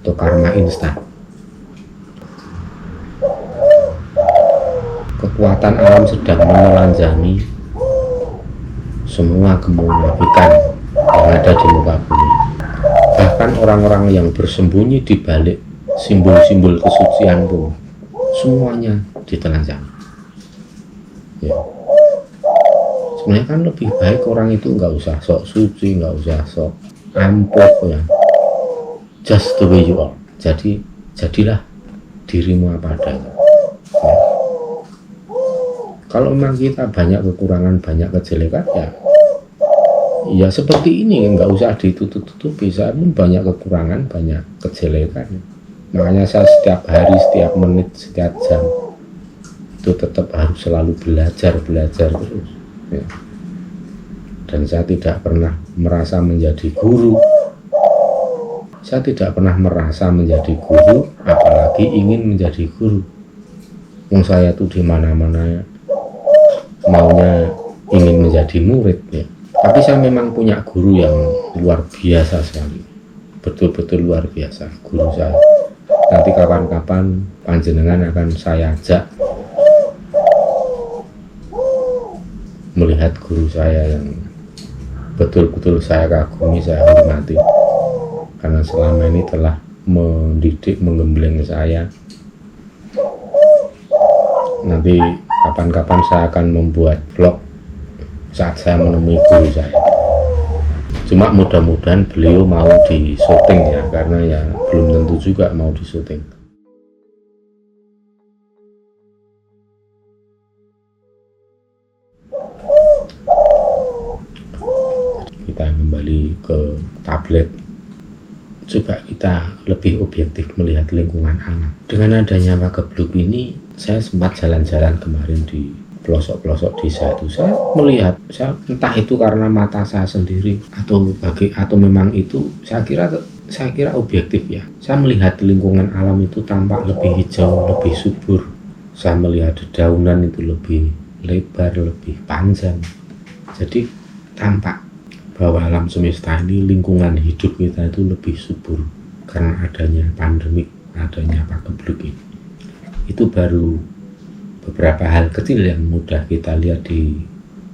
atau karma instan. Kekuatan alam sedang menelanjangi semua kemunafikan yang ada di muka bumi. Bahkan orang-orang yang bersembunyi di balik simbol-simbol kesucian pun semuanya ditelanjangi. Ya. Sebenarnya kan lebih baik orang itu nggak usah sok suci, nggak usah sok ampuh ya. Just the way you are. Jadilah dirimu apa adanya. Ya. Kalau memang kita banyak kekurangan, banyak kejelekan, ya seperti ini, nggak usah ditutup-tutupi. Saya pun banyak kekurangan, banyak kejelekan. Makanya saya setiap hari, setiap menit, setiap jam itu tetap harus selalu belajar terus. Ya. Dan saya tidak pernah merasa menjadi guru. Saya tidak pernah merasa menjadi guru, apalagi ingin menjadi guru. Saya tuh di mana-mana maunya ingin menjadi murid ya. Tapi saya memang punya guru yang luar biasa sekali, betul-betul luar biasa guru saya. Nanti kapan-kapan panjenengan akan saya ajak melihat guru saya yang betul-betul saya kagumi, saya hormati, karena selama ini telah mendidik, menggembleng saya. Nanti kapan-kapan saya akan membuat vlog saat saya menemui guru saya. Cuma mudah-mudahan beliau mau di syuting ya, karena ya belum tentu juga mau di syuting. Kita kembali ke tablet. Coba kita lebih objektif melihat lingkungan alam. Dengan adanya pagebluk ini, saya sempat jalan-jalan kemarin di pelosok-pelosok desa itu. Saya melihat, entah itu karena mata saya sendiri atau memang itu, saya kira saya kira objektif ya. Saya melihat lingkungan alam itu tampak lebih hijau, lebih subur. Saya melihat dedaunan itu lebih lebar, lebih panjang. Jadi tampak bahwa alam semesta ini, lingkungan hidup kita itu lebih subur karena adanya pandemik, adanya pagebluk ini. Itu baru beberapa hal kecil yang mudah kita lihat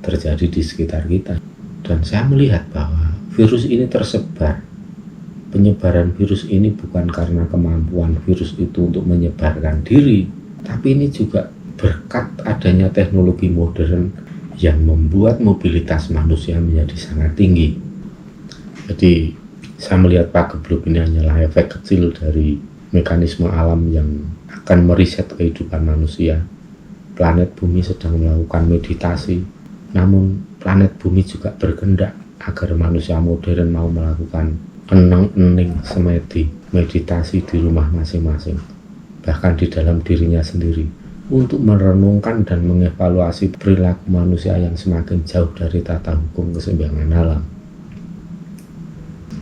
terjadi di sekitar kita. Dan saya melihat bahwa virus ini tersebar. Penyebaran virus ini bukan karena kemampuan virus itu untuk menyebarkan diri, tapi ini juga berkat adanya teknologi modern yang membuat mobilitas manusia menjadi sangat tinggi. Jadi saya melihat pagebluk ini hanyalah efek kecil dari mekanisme alam yang akan meriset kehidupan manusia. Planet bumi sedang melakukan meditasi, namun planet bumi juga berkehendak agar manusia modern mau melakukan eneng-eneng semedi, meditasi di rumah masing-masing, bahkan di dalam dirinya sendiri, untuk merenungkan dan mengevaluasi perilaku manusia yang semakin jauh dari tata hukum keseimbangan alam.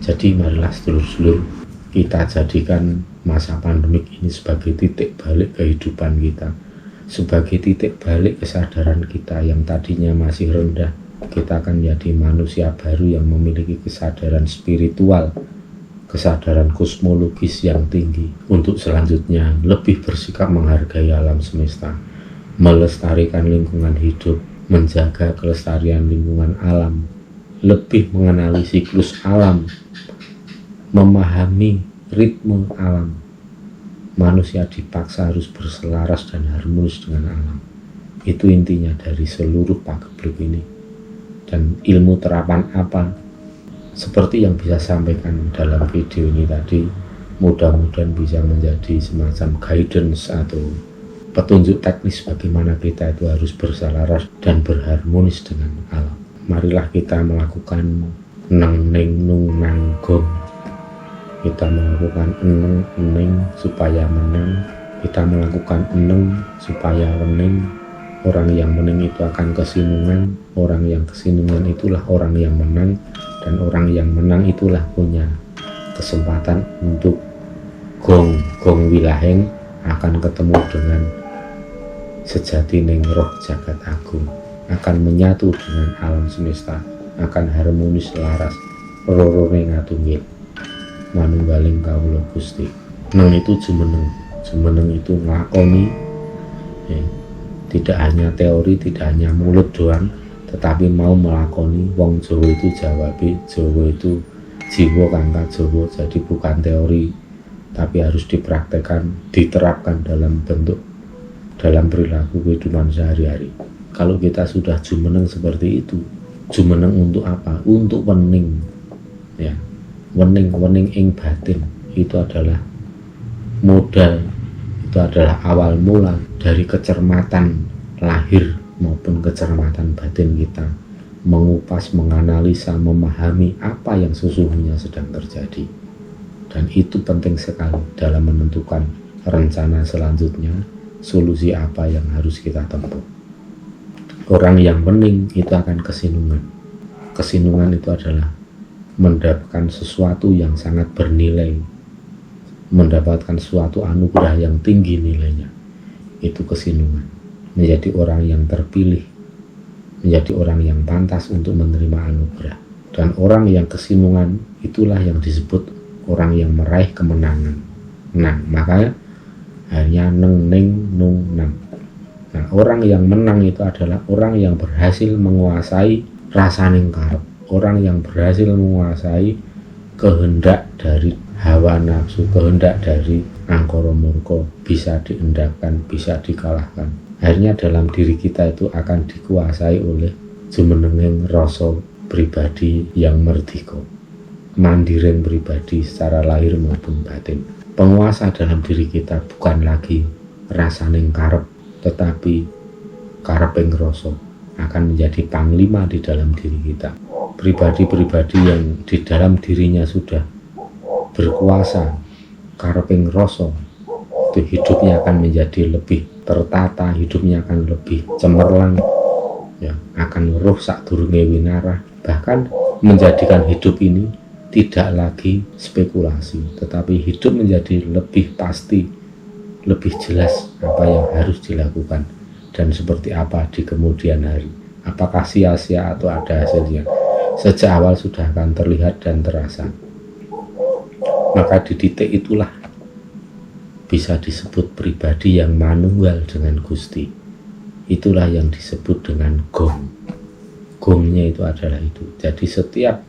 Jadi marilah sedulur-sedulur, kita jadikan masa pandemik ini sebagai titik balik kehidupan kita, sebagai titik balik kesadaran kita yang tadinya masih rendah. Kita akan menjadi manusia baru yang memiliki kesadaran spiritual, kesadaran kosmologis yang tinggi, untuk selanjutnya lebih bersikap menghargai alam semesta, melestarikan lingkungan hidup, menjaga kelestarian lingkungan alam, lebih mengenali siklus alam, memahami ritme alam. Manusia dipaksa harus berselaras dan harmonis dengan alam. Itu intinya dari seluruh pagebluk ini. Dan ilmu terapan apa seperti yang bisa sampaikan dalam video ini tadi, mudah-mudahan bisa menjadi semacam guidance atau petunjuk teknis bagaimana kita itu harus berselaras dan berharmonis dengan alam. Marilah kita melakukan neng neng nung nang gong. Kita melakukan eneng eneng supaya menang. Kita melakukan eneng supaya weneng. Orang yang menang itu akan kesinungan, orang yang kesinungan itulah orang yang menang, dan orang yang menang itulah punya kesempatan untuk gong wilaheng akan ketemu dengan sejati ning roh jagat agung, akan menyatu dengan alam semesta, akan harmonis laras rorone ngatungil manunggaling kawula Gusti. Neng itu jumeneng itu nglakoni ya. Tidak hanya teori, tidak hanya mulut doang, tetapi mau melakoni. Wong Jawa itu jawabi, Jawa itu jiwa kangka Jawa. Jadi bukan teori, tapi harus dipraktekkan, diterapkan dalam bentuk, dalam perilaku kehidupan sehari-hari. Kalau kita sudah jumeneng seperti itu, jumeneng untuk apa? Untuk wening, ya, wening ing batin. Itu adalah modal, itu adalah awal mula dari kecermatan lahir maupun kecermatan batin kita, mengupas, menganalisa, memahami apa yang sesungguhnya sedang terjadi. Dan itu penting sekali dalam menentukan rencana selanjutnya, solusi apa yang harus kita tempuh. Orang yang wening itu akan kesinungan. Kesinungan itu adalah mendapatkan sesuatu yang sangat bernilai, mendapatkan suatu anugerah yang tinggi nilainya. Itu kesinungan, menjadi orang yang terpilih, menjadi orang yang pantas untuk menerima anugerah. Dan orang yang kesinungan itulah yang disebut orang yang meraih kemenangan. Nah, makanya hanya neng neng nung nang. Nah, orang yang menang itu adalah orang yang berhasil menguasai rasa ningkarep, orang yang berhasil menguasai kehendak dari hawa nafsu, kehendak dari angkara murka, bisa diendapkan, bisa dikalahkan. Akhirnya dalam diri kita itu akan dikuasai oleh jumenenging rasa pribadi yang merdeka, mandiring pribadi secara lahir maupun batin. Penguasa dalam diri kita bukan lagi rasaning karep, tetapi kareping rasa akan menjadi panglima di dalam diri kita. Pribadi-pribadi yang di dalam dirinya sudah berkuasa kareping rasa, itu hidupnya akan menjadi lebih tertata, hidupnya akan lebih cemerlang, ya, akan weruh sadurunge winarah, bahkan menjadikan hidup ini tidak lagi spekulasi, tetapi hidup menjadi lebih pasti, lebih jelas apa yang harus dilakukan dan seperti apa di kemudian hari. Apakah sia-sia atau ada hasilnya, sejak awal sudah akan terlihat dan terasa. Maka di titik itulah bisa disebut pribadi yang manunggal dengan Gusti. Itulah yang disebut dengan gong. Gongnya itu adalah itu. Jadi setiap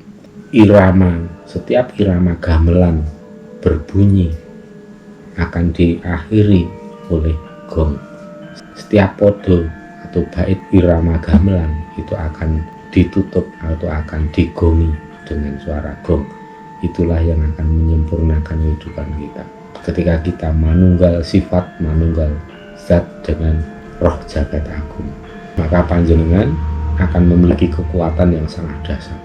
irama gamelan berbunyi akan diakhiri oleh gong. Setiap podo atau bait irama gamelan itu akan ditutup atau akan digongi dengan suara gong. Itulah yang akan menyempurnakan kehidupan kita. Ketika kita manunggal sifat, manunggal zat dengan roh jagat agung, maka panjenengan akan memiliki kekuatan yang sangat dahsyat.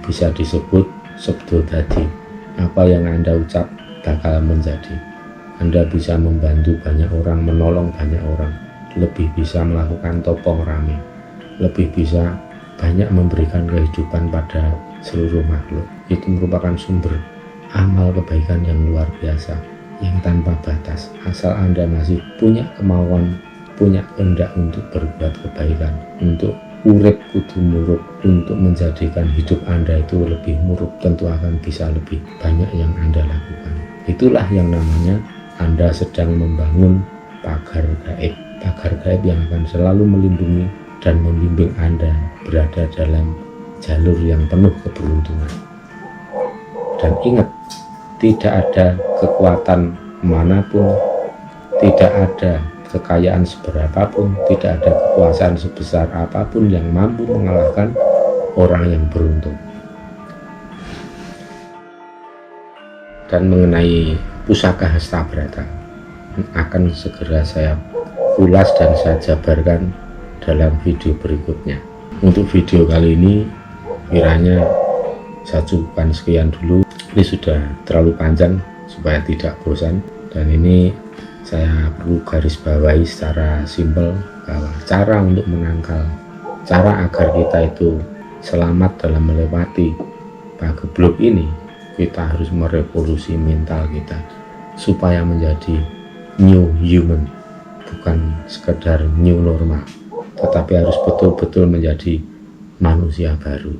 Bisa disebut sabdo dadi. Apa yang Anda ucap bakal menjadi. Anda bisa membantu banyak orang, menolong banyak orang, lebih bisa melakukan topong rame, lebih bisa banyak memberikan kehidupan pada seluruh makhluk. Itu merupakan sumber amal kebaikan yang luar biasa, yang tanpa batas. Asal Anda masih punya kemauan, punya kehendak untuk berbuat kebaikan, untuk urip kudu murup, untuk menjadikan hidup Anda itu lebih murup, tentu akan bisa lebih banyak yang Anda lakukan. Itulah yang namanya Anda sedang membangun pagar gaib. Pagar gaib yang akan selalu melindungi dan membimbing Anda berada dalam jalur yang penuh keberuntungan. Dan ingat, tidak ada kekuatan manapun, tidak ada kekayaan seberapapun, tidak ada kekuasaan sebesar apapun yang mampu mengalahkan orang yang beruntung. Dan mengenai pusaka Hastabrata akan segera saya ulas dan saya jabarkan dalam video berikutnya. Untuk video kali ini kiranya saya cukupkan sekian dulu. Ini sudah terlalu panjang supaya tidak bosan, dan ini saya perlu garis bawahi secara simpel bahwa cara untuk menangkal, cara agar kita itu selamat dalam melewati pagebluk ini, kita harus merevolusi mental kita supaya menjadi new human, bukan sekedar new normal, tetapi harus betul-betul menjadi manusia baru.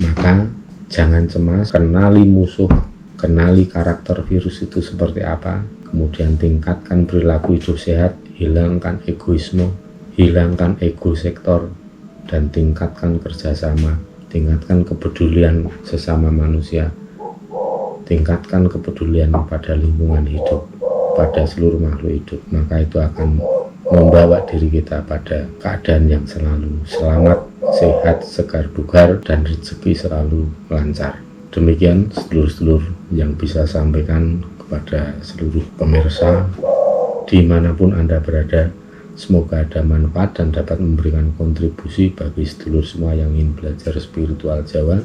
Maka jangan cemas, kenali musuh, kenali karakter virus itu seperti apa, kemudian tingkatkan perilaku hidup sehat, hilangkan egoisme, hilangkan ego sektor, dan tingkatkan kerjasama, tingkatkan kepedulian sesama manusia, tingkatkan kepedulian pada lingkungan hidup, pada seluruh makhluk hidup. Maka itu akan membawa diri kita pada keadaan yang selalu selamat, sehat, segar bugar, dan rezeki selalu lancar. Demikian sedulur-sedulur yang bisa sampaikan kepada seluruh pemirsa dimanapun Anda berada. Semoga ada manfaat dan dapat memberikan kontribusi bagi sedulur semua yang ingin belajar spiritual Jawa.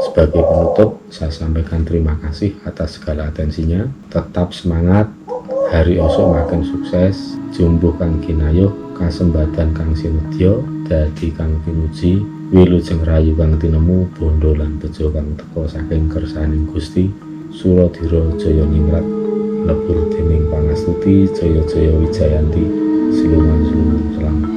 Sebagai penutup, saya sampaikan terima kasih atas segala atensinya. Tetap semangat, hari esok makin sukses, jumbuh kang kinayuh, kasembadan kang sinedya, dadi kang pinuji, wilujeng rayu kang tinemu, bondo lan bejo kang teka saking kersaning Gusti. Suradira jaya ningrat, lebur dening pangastuti, jaya-jaya wijayanti, siluman selamat.